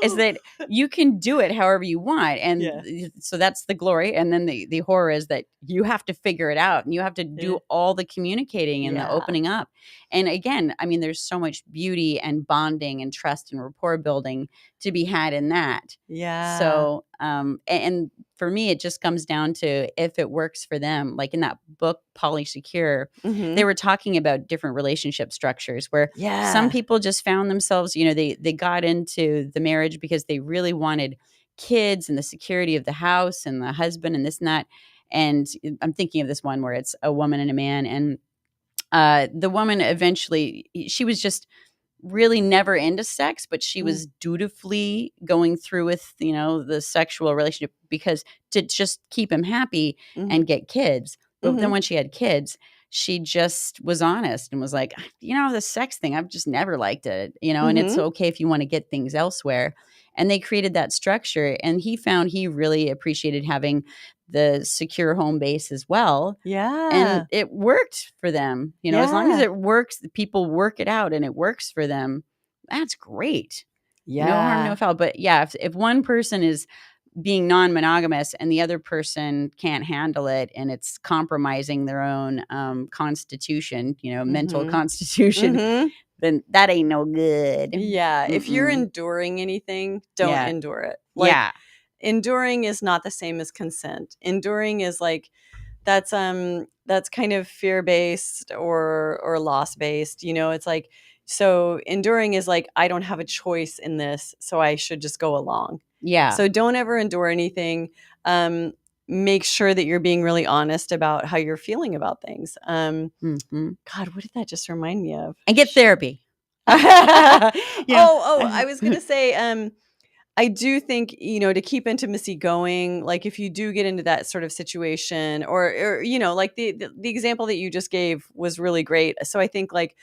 is that you can do it however you want. And Yeah. so that's the glory. And then the horror is that you have to figure it out and you have to do Yeah. all the communicating and the Yeah. opening up. And again, I mean, there's so much beauty and bonding and trust and rapport building to be had in that. Yeah. So, and for me, it just comes down to if it works for them. Like in that book, Polysecure, Mhm. they were talking about different relationship structures where Yeah. some people just found themselves, they got into the marriage because they really wanted kids and the security of the house and the husband and this and that. And I'm thinking of this one where it's a woman and a man. And the woman eventually, she was just really never into sex, but she was dutifully going through with, the sexual relationship because to just keep him happy Mhm. and get kids. But then Mhm. when she had kids, she just was honest and was like, the sex thing, I've just never liked it, and it's Mhm. okay if you want to get things elsewhere. And they created that structure. And he found he really appreciated having the secure home base as well. Yeah. And it worked for them, as long as Yeah. it works, the people work it out and it works for them. That's great. No harm, no Yeah. foul. But yeah, if one person is being non-monogamous and the other person can't handle it and it's compromising their own constitution, mental Mhm. constitution, Mhm. then that ain't no good. Yeah. If you're Mm-mm. enduring anything, don't Yeah. endure it. Like, Yeah. enduring is not the same as consent. Enduring is like that's kind of fear-based or loss-based. It's like, so enduring is like, I don't have a choice in this, so I should just go along. Yeah. So don't ever endure anything. Make sure that you're being really honest about how you're feeling about things. Mhm. God, what did that just remind me of? And get therapy. I was gonna say, I do think, to keep intimacy going, like if you do get into that sort of situation, or like the example that you just gave was really great. So I think like,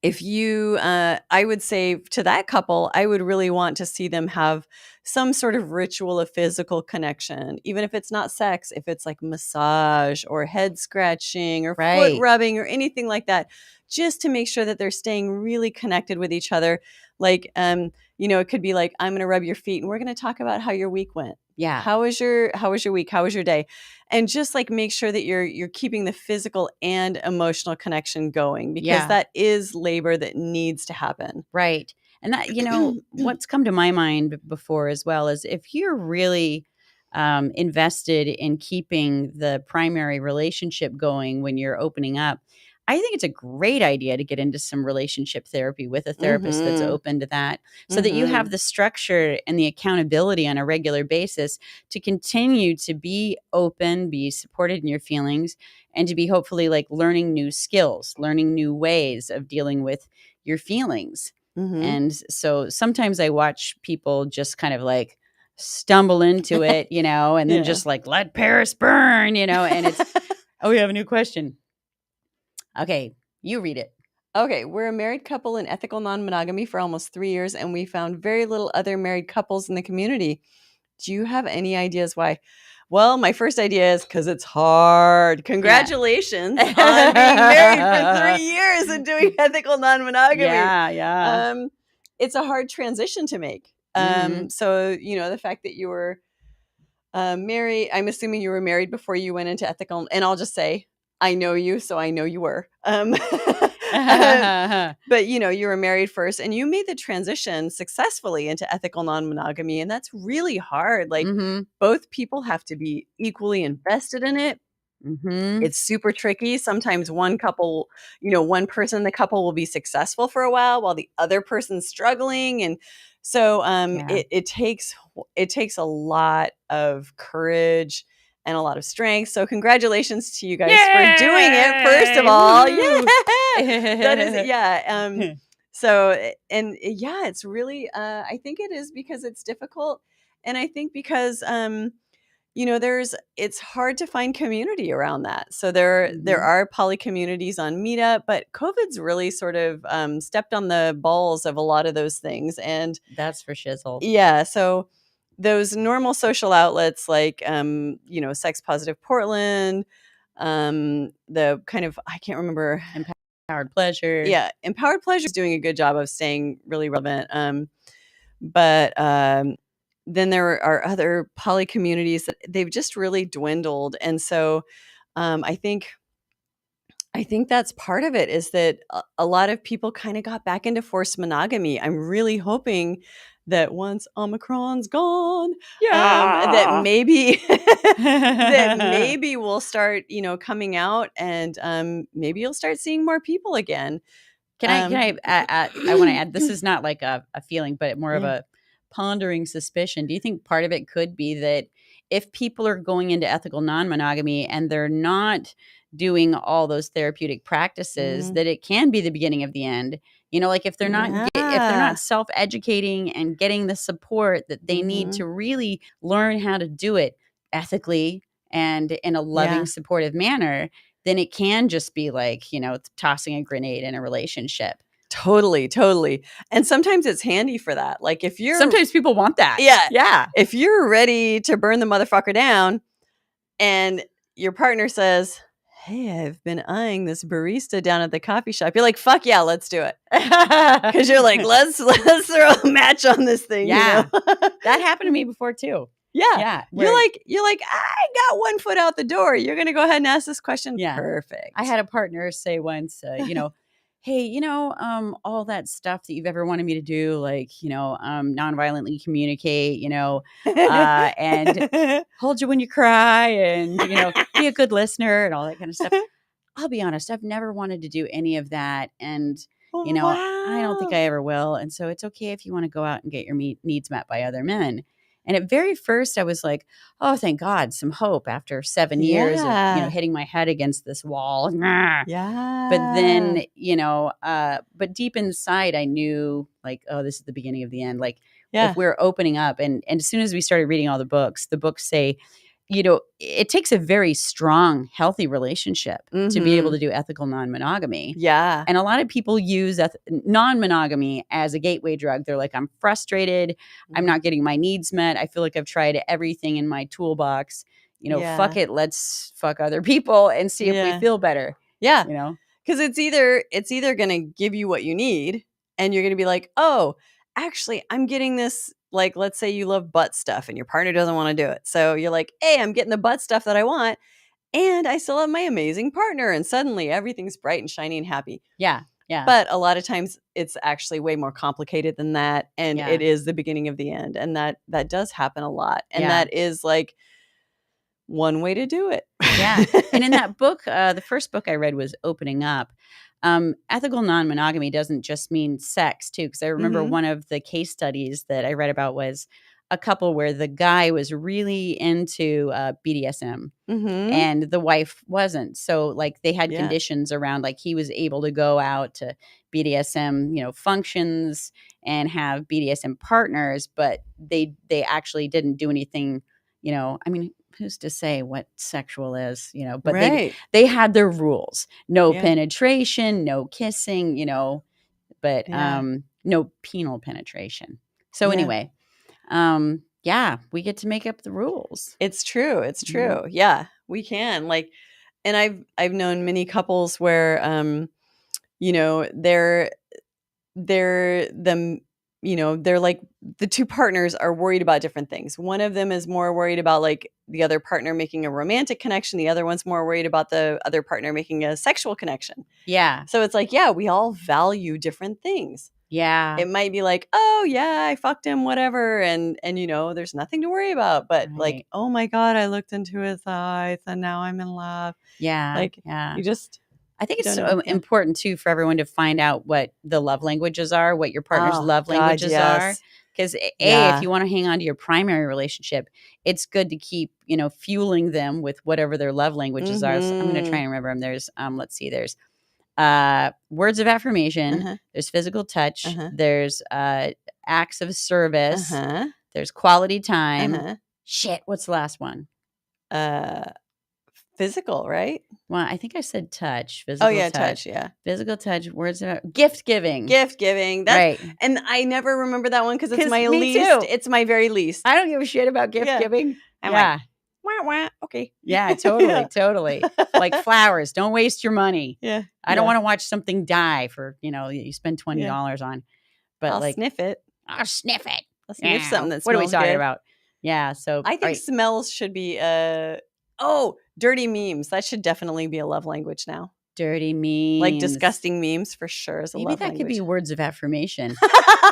if you, I would say to that couple, I would really want to see them have some sort of ritual of physical connection, even if it's not sex, if it's like massage or head scratching or foot Right. rubbing or anything like that, just to make sure that they're staying really connected with each other. Like, it could be like, I'm going to rub your feet and we're going to talk about how your week went. Yeah. How was your week? How was your day? And just like make sure that you're keeping the physical and emotional connection going, because Yeah. that is labor that needs to happen. Right. And that, what's come to my mind before as well is if you're really invested in keeping the primary relationship going when you're opening up, I think it's a great idea to get into some relationship therapy with a therapist that's Mhm. open to that, so that you have Mhm. the structure and the accountability on a regular basis to continue to be open, be supported in your feelings, and to be hopefully like learning new skills, learning new ways of dealing with your feelings. Mhm. And so sometimes I watch people just kind of like stumble into it, and then Yeah. just like let Paris burn, and it's, oh, we have a new question. Okay, you read it. Okay, we're a married couple in ethical non-monogamy for almost 3 years, and we found very little other married couples in the community. Do you have any ideas why? Well, my first idea is because it's hard. Congratulations on being married for 3 years and doing ethical non-monogamy. Yeah. It's a hard transition to make. Mhm. So, the fact that you were married, I'm assuming you were married before you went into ethical, and I'll just say, I know you, so I know you were. But you were married first and you made the transition successfully into ethical non-monogamy, and that's really hard. Like, Mhm. both people have to be equally invested in it. Mhm. It's super tricky. Sometimes one couple, one person in the couple will be successful for a while the other person's struggling. And so Yeah. it takes a lot of courage and a lot of strength. So congratulations to you guys for doing it, first of all. Woo-hoo! Yeah. That is, yeah. So, and yeah, it's really, I think it is because it's difficult. And I think because, it's hard to find community around that. So there are poly communities on Meetup, but COVID's really sort of stepped on the balls of a lot of those things. And That's for shizzle. yeah, so those normal social outlets like Sex Positive Portland, the kind of, I can't remember. Empowered Pleasure. Yeah, Empowered Pleasure is doing a good job of staying really relevant. But then there are other poly communities that they've just really dwindled. And so I think that's part of it, is that a lot of people kind of got back into forced monogamy. I'm really hoping that once Omicron's gone, that maybe we'll start, coming out, and maybe you'll start seeing more people again. Can I want to add, this is not like a feeling, but more of a pondering suspicion. Do you think part of it could be that if people are going into ethical non-monogamy and they're not doing all those therapeutic practices, that it can be the beginning of the end? Like if they're not self-educating and getting the support that they need to really learn how to do it ethically and in a loving, supportive manner, then it can just be like, tossing a grenade in a relationship. Totally. And sometimes it's handy for that. Like sometimes people want that. Yeah. If you're ready to burn the motherfucker down and your partner says, hey, I've been eyeing this barista down at the coffee shop, you're like, fuck yeah, let's do it. Because you're like, let's throw a match on this thing. Yeah. That happened to me before too. Yeah. You're like, I got one foot out the door. You're going to go ahead and ask this question. Yeah. Perfect. I had a partner say once, hey, all that stuff that you've ever wanted me to do, like, non-violently communicate, and hold you when you cry, and, be a good listener and all that kind of stuff. I'll be honest, I've never wanted to do any of that. And, I don't think I ever will. And so it's okay if you want to go out and get your needs met by other men. And at very first I was like, oh, thank God, some hope after 7 years of, hitting my head against this wall. Yeah. But then, but deep inside I knew like, oh, this is the beginning of the end. Like if we're opening up and as soon as we started reading all the books say, it takes a very strong, healthy relationship to be able to do ethical non-monogamy. Yeah. And a lot of people use non-monogamy as a gateway drug. They're like, I'm frustrated. I'm not getting my needs met. I feel like I've tried everything in my toolbox. Fuck it. Let's fuck other people and see if we feel better. Yeah. Because it's either going to give you what you need and you're going to be like, oh, actually, I'm getting this. Like, let's say you love butt stuff and your partner doesn't want to do it. So you're like, hey, I'm getting the butt stuff that I want. And I still have my amazing partner. And suddenly everything's bright and shiny and happy. Yeah. Yeah. But a lot of times it's actually way more complicated than that. And it is the beginning of the end. And that does happen a lot. And that is like one way to do it. Yeah. And in that book, the first book I read was Opening Up. Ethical non-monogamy doesn't just mean sex too, because I remember one of the case studies that I read about was a couple where the guy was really into BDSM and the wife wasn't. So like they had conditions around, like he was able to go out to BDSM, functions and have BDSM partners, but they actually didn't do anything, who's to say what sexual is, but they had their rules, no penetration, no kissing, but no penal penetration. So anyway, we get to make up the rules. It's true. Yeah, we can. Like, and I've known many couples where, they're like the two partners are worried about different things. One of them is more worried about like the other partner making a romantic connection. The other one's more worried about the other partner making a sexual connection. Yeah. So it's like, we all value different things. Yeah. It might be like, oh yeah, I fucked him, whatever. And there's nothing to worry about. But like, oh my God, I looked into his eyes and now I'm in love. Yeah. Like, you just... I think it's so important too for everyone to find out what the love languages are, what your partner's love languages are. Because if you want to hang on to your primary relationship, it's good to keep, fueling them with whatever their love languages are. So I'm going to try and remember them. There's, there's words of affirmation. There's physical touch. There's acts of service. There's quality time. Shit, what's the last one? Physical, right? Well, I think I said touch, physical Oh yeah, touch. touch. Yeah, Physical touch, words of gift giving. gift giving. That's Right. and I never remember that one because it's 'Cause my me least. too. It's my very least. I don't give a shit about gift Yeah. giving. I'm Yeah. Wah, wah. Okay. Yeah, totally, Yeah. totally. Like flowers, don't waste your money. Yeah. I don't want to watch something die for, you spend $20 Yeah. on. But I'll like, sniff it. I'll sniff it. I'll sniff something that What are we smells talking good. about? Yeah, so I think right. smells should be dirty memes. That should definitely be a love language now. Dirty memes. Like disgusting memes for sure is a Maybe love that could be language. words of affirmation.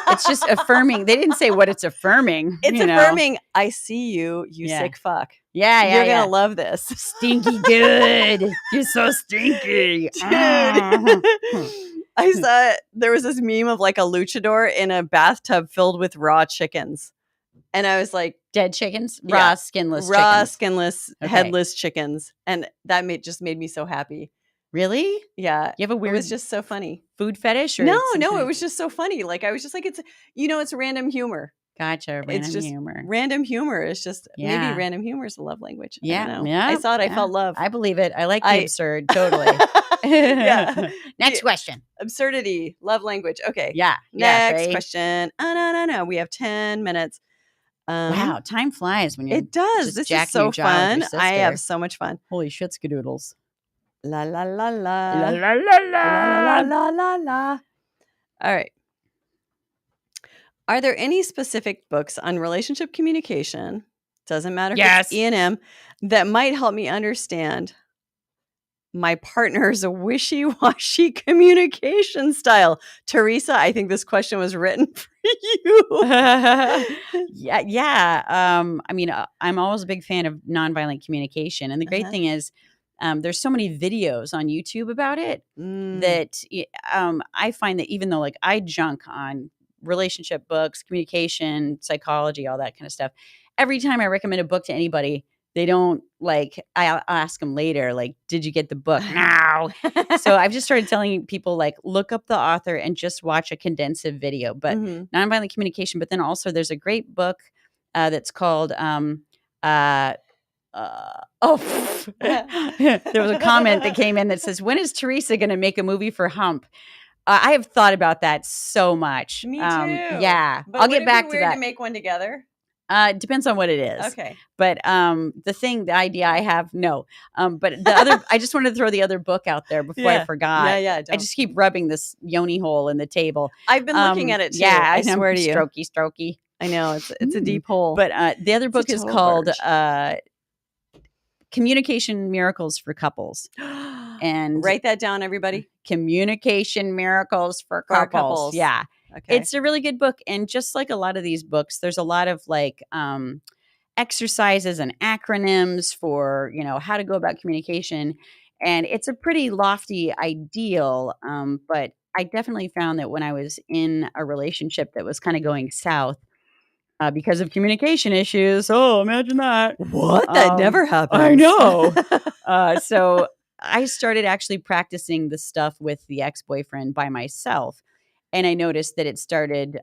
It's just affirming. They didn't say what it's affirming. It's you know? affirming. I see you, you Yeah. sick fuck. Yeah, yeah, You're yeah. gonna love this. Stinky good. You're so stinky. Dude. I saw there was this meme of like a luchador in a bathtub filled with raw chickens. And I was like, Dead chickens? Yeah. Raw, skinless raw, chickens. skinless, Okay. headless chickens. And that just made me so happy. Really? Yeah. You have a It weird was just so funny. food fetish? Or No, some kind it of- was just so funny. Like I was just like, it's random humor. Gotcha. Random It's just humor. random humor. It's just Yeah. maybe random humor is a love language. I Yeah, don't know. yeah, I saw it. I yeah. felt love. I believe it. I like the I- absurd. Totally. Yeah. Next question. Absurdity, love language. Okay. Yeah. Yeah, Next Shay. question. Oh, no. We have 10 minutes. Wow. Time flies when you're It does. just This is jacking so your jaw with your fun. I sister. have so much fun. Holy shit, skadoodles. La la la la. La la la La la. la la la. All right. Are there any specific books on relationship communication? Doesn't matter if Yes. it's E&M that might help me understand my partner's wishy-washy communication style. Teresa, I think this question was written for you. Yeah. I mean, I'm always a big fan of nonviolent communication. And the great Uh-huh. thing is, there's so many videos on YouTube about it Mm. that I find that even though like I junk on relationship books, communication, psychology, all that kind of stuff, every time I recommend a book to anybody, they don't like, I'll ask them later, like, did you get the book? No. So I've just started telling people like, look up the author and just watch a condensed video, but Mhm. nonviolent communication. But then also there's a great book that's called, there was a comment that came in that says, when is Teresa going to make a movie for Hump? I have thought about that so much. Me too. Yeah. But I'll would get it back be to weird that. to make one together? Depends on what it is. Okay. But the idea I have, no. But the other, I just wanted to throw the other book out there before I Yeah. forgot. Yeah. I Don't. just keep rubbing this yoni hole in the table. I've been looking at it too. Yeah, I know. swear to you. Strokey. I know it's a Mm. deep hole. But the other book a is total called verge. Communication Miracles for Couples. And write that down, everybody. Communication Miracles for For Couples. couples. Yeah. Okay. It's a really good book. And just like a lot of these books, there's a lot of like exercises and acronyms for, how to go about communication. And it's a pretty lofty ideal. But I definitely found that when I was in a relationship that was kind of going south because of communication issues. Oh, imagine that. What? That never happens. I know. So I started actually practicing the stuff with the ex-boyfriend by myself. And I noticed that it started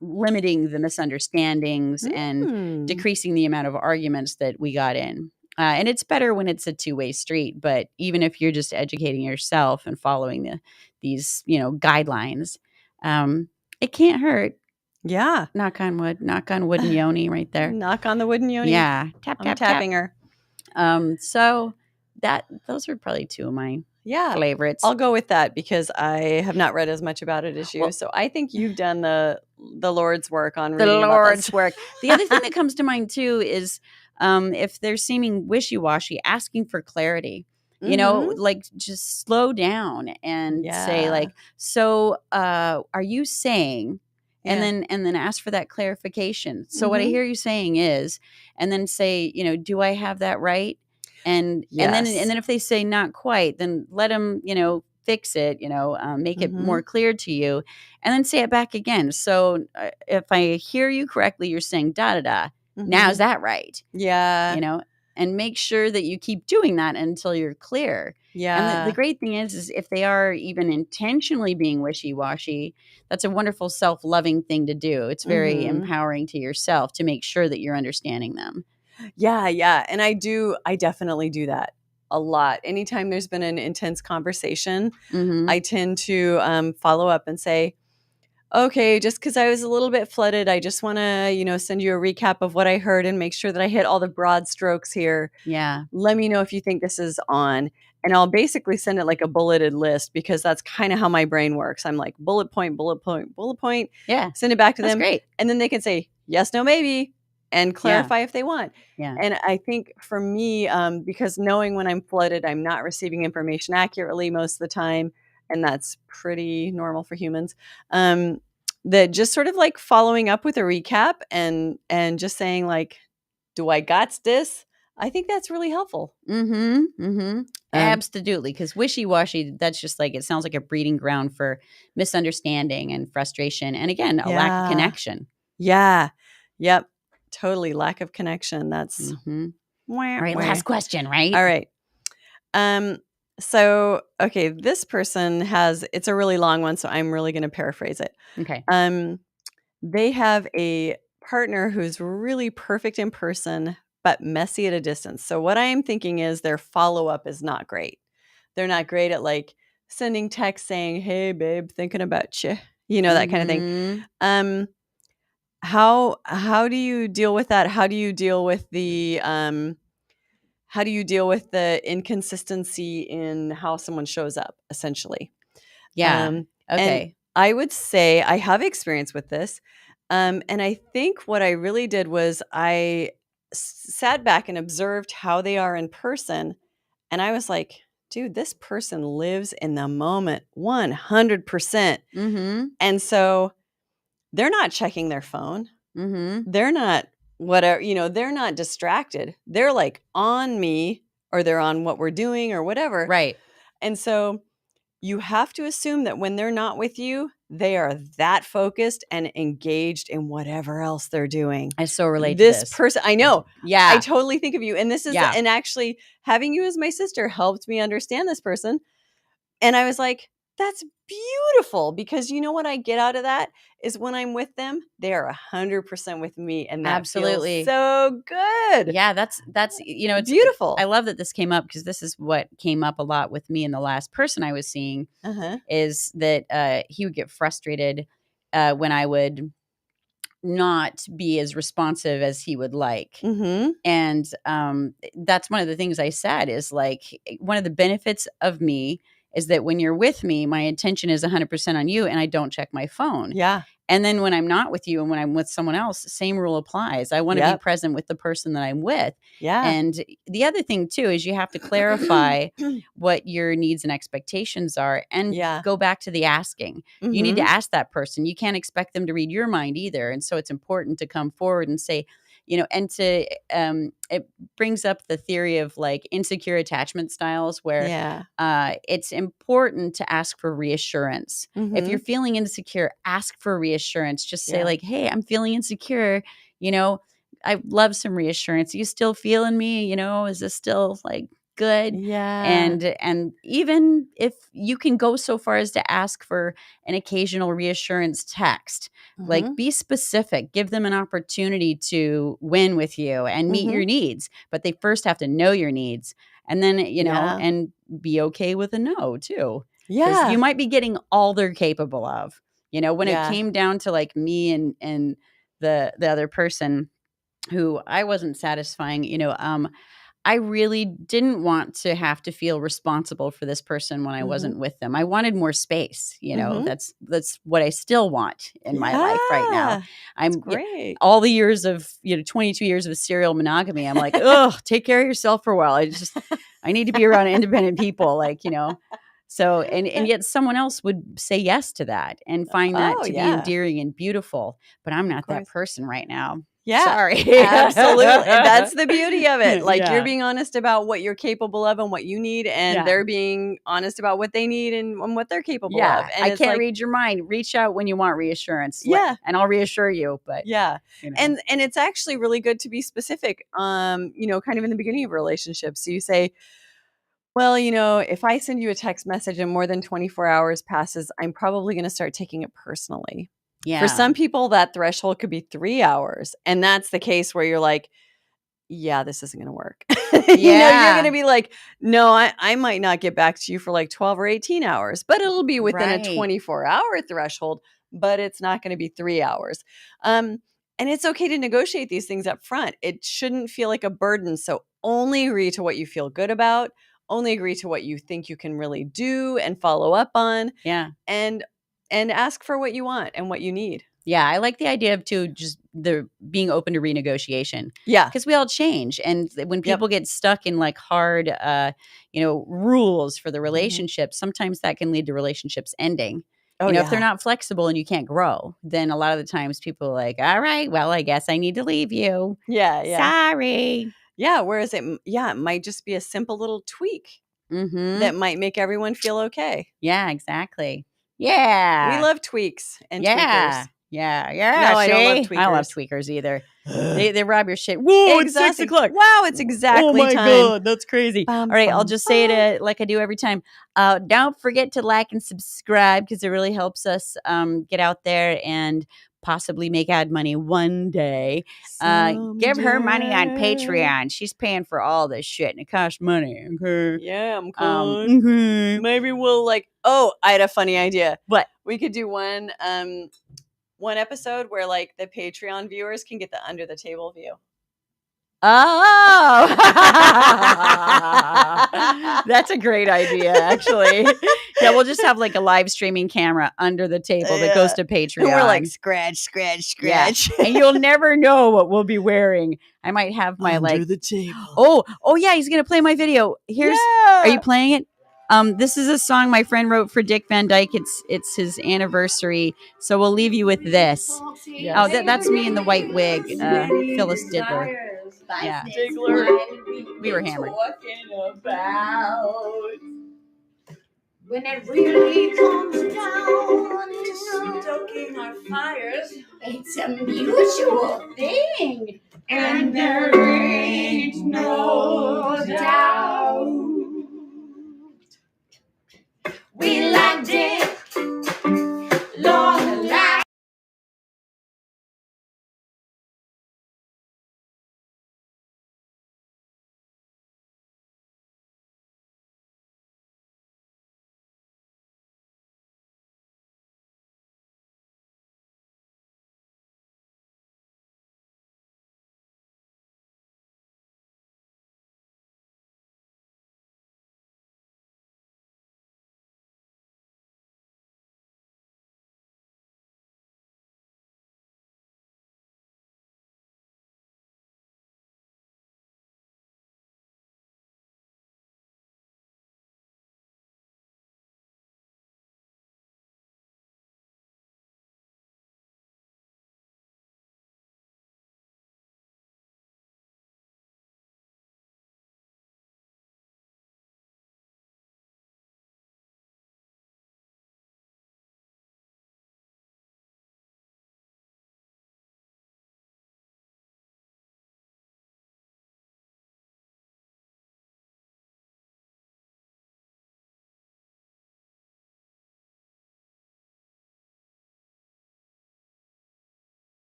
limiting the misunderstandings and decreasing the amount of arguments that we got in. And it's better when it's a two-way street. But even if you're just educating yourself and following these guidelines, it can't hurt. Yeah. Knock on wood. Knock on wood and yoni right there. Knock on the wooden yoni. Yeah. Tap, I'm tap, tapping her. So those are probably two of my Yeah. favorites. I'll go with that because I have not read as much about it as you. Well- So I think you've done the Lord's work on The reading about Lord's this. work. The other thing that comes to mind too is if they're seeming wishy-washy, asking for clarity. Mhm. Like just slow down and say Yeah. like, so are you saying? And Yeah. then ask for that clarification. So what I Mhm. hear you saying is, and then say, do I have that right? And Yes. and then if they say not quite, then let them, fix it, make it Mhm. more clear to you, and then say it back again. So if I hear you correctly, you're saying da da da. Now Mhm. is that right? Yeah. And make sure that you keep doing that until you're clear. Yeah. And the great thing is if they are even intentionally being wishy-washy, that's a wonderful self-loving thing to do. It's very Mhm. empowering to yourself to make sure that you're understanding them. Yeah. And I definitely do that a lot. Anytime there's been an intense conversation, Mm-hmm. I tend to follow up and say, okay, just because I was a little bit flooded, I just want to, send you a recap of what I heard and make sure that I hit all the broad strokes here. Yeah. Let me know if you think this is on. And I'll basically send it like a bulleted list because that's kind of how my brain works. I'm like bullet point, bullet point, bullet point, Yeah. send it back to That's them. great. And then they can say yes, no, maybe, and clarify if they want. Yeah. And I think for me, because knowing when I'm flooded, I'm not receiving information accurately most of the time. And that's pretty normal for humans. That just sort of like following up with a recap and just saying like, do I got this? I think that's really helpful. Absolutely. Because wishy-washy, that's just like, it sounds like a breeding ground for misunderstanding and frustration. And again, a lack of connection. Yeah. Yep. Totally. Lack of connection. That's All right. Last question, right? All right. So, okay, this person it's a really long one, so I'm really going to paraphrase it. Okay. They have a partner who's really perfect in person, but messy at a distance. So what I am thinking is their follow-up is not great. They're not great at like sending text saying, hey, babe, thinking about you, that kind of thing. How do you deal with that? How do you deal with the inconsistency in how someone shows up, essentially? Yeah. Okay. And I would say I have experience with this. And I think what I really did was I sat back and observed how they are in person. And I was like, dude, this person lives in the moment 100%. And so they're not checking their phone. They're not whatever, they're not distracted. They're like on me or they're on what we're doing or whatever. Right. And so you have to assume that when they're not with you, they are that focused and engaged in whatever else they're doing. I so relate to This this. person, I know. Yeah. I totally think of you. And this is, Yeah. and actually having you as my sister helped me understand this person. And I was like, that's beautiful, because you know what I get out of that is when I'm with them, they are 100% with me. And that Absolutely. feels so good. Yeah, that's it's beautiful. I love that this came up, because this is what came up a lot with me and the last person I was seeing, is that he would get frustrated when I would not be as responsive as he would like. And that's one of the things I said is like, one of the benefits of me is that when you're with me, my attention is 100% on you and I don't check my phone. Yeah. And then when I'm not with you and when I'm with someone else, same rule applies. I want to be present with the person that I'm with. Yeah. And the other thing too is you have to clarify what your needs and expectations are, and go back to the asking. You need to ask that person. You can't expect them to read your mind either. And so it's important to come forward and say, and to it brings up the theory of like insecure attachment styles, where it's important to ask for reassurance. If you're feeling insecure, ask for reassurance. Just say like, hey, I'm feeling insecure. I love some reassurance. You still feeling me? Is this still like good? Yeah. And even if you can go so far as to ask for an occasional reassurance text, like be specific, give them an opportunity to win with you and meet your needs, but they first have to know your needs, and then, and be okay with a no too. Yeah. You might be getting all they're capable of, when it came down to like me and the other person who I wasn't satisfying, I really didn't want to have to feel responsible for this person when I wasn't with them. I wanted more space. That's what I still want in my life right now. I'm great. All the years of 22 years of serial monogamy. I'm like, oh, take care of yourself for a while. I need to be around independent people, So and yet someone else would say yes to that and find that to be endearing and beautiful. But I'm not that person right now. Yeah. Sorry. Absolutely. That's the beauty of it. Like you're being honest about what you're capable of and what you need, and they're being honest about what they need and what they're capable of. And I can't read your mind. Reach out when you want reassurance. And I'll reassure you. But and it's actually really good to be specific, kind of in the beginning of a relationship. So you say, well, if I send you a text message and more than 24 hours passes, I'm probably going to start taking it personally. Yeah. For some people, that threshold could be 3 hours. And that's the case where you're like, yeah, this isn't going to work. You're Yeah. going to be like, no, I might not get back to you for like 12 or 18 hours, but it'll be within Right. a 24-hour threshold, but it's not going to be 3 hours. And it's okay to negotiate these things up front. It shouldn't feel like a burden. So only agree to what you feel good about, only agree to what you think you can really do and follow up on. Yeah. And ask for what you want and what you need. Yeah, I like the idea of too just the being open to renegotiation. Yeah. Because we all change, and when people get stuck in like hard, rules for the relationship, sometimes that can lead to relationships ending. Oh, If they're not flexible and you can't grow, then a lot of the times people are like, "All right, well, I guess I need to leave you. Yeah. Sorry." Yeah. Whereas it might just be a simple little tweak Mm-hmm. that might make everyone feel okay. Yeah, exactly. Yeah, We love tweaks and yeah. tweakers. Yeah. No, I don't love See? I don't love tweakers. tweakers either. They rob your shit. Whoa, it's 6 Exhausting. o'clock. Wow, it's exactly time. God, that's crazy. Bum, All right, I'll bum, just say bum. it like I do every time. Don't forget to like and subscribe because it really helps us get out there and possibly make ad money one day. Give her money on Someday. Patreon. She's paying for all this shit and it costs money. Okay. Yeah, I'm cool. Okay. Maybe we'll I had a funny idea. What? We could do one episode where like the Patreon viewers can get the under the table view. Oh, that's a great idea, actually. Yeah, we'll just have like a live streaming camera under the table that goes to Patreon. And we're like scratch. Yeah. And you'll never know what we'll be wearing. I might have my under the table. Oh yeah, he's gonna play my video. Are you playing it? This is a song my friend wrote for Dick Van Dyke. It's his anniversary, so we'll leave you with this. Yes. Oh, that's me in the white wig, Phyllis Didler. Yeah, we were hammered. When it really comes down to stoking our fires, it's a mutual thing, and there ain't no doubt. We like dick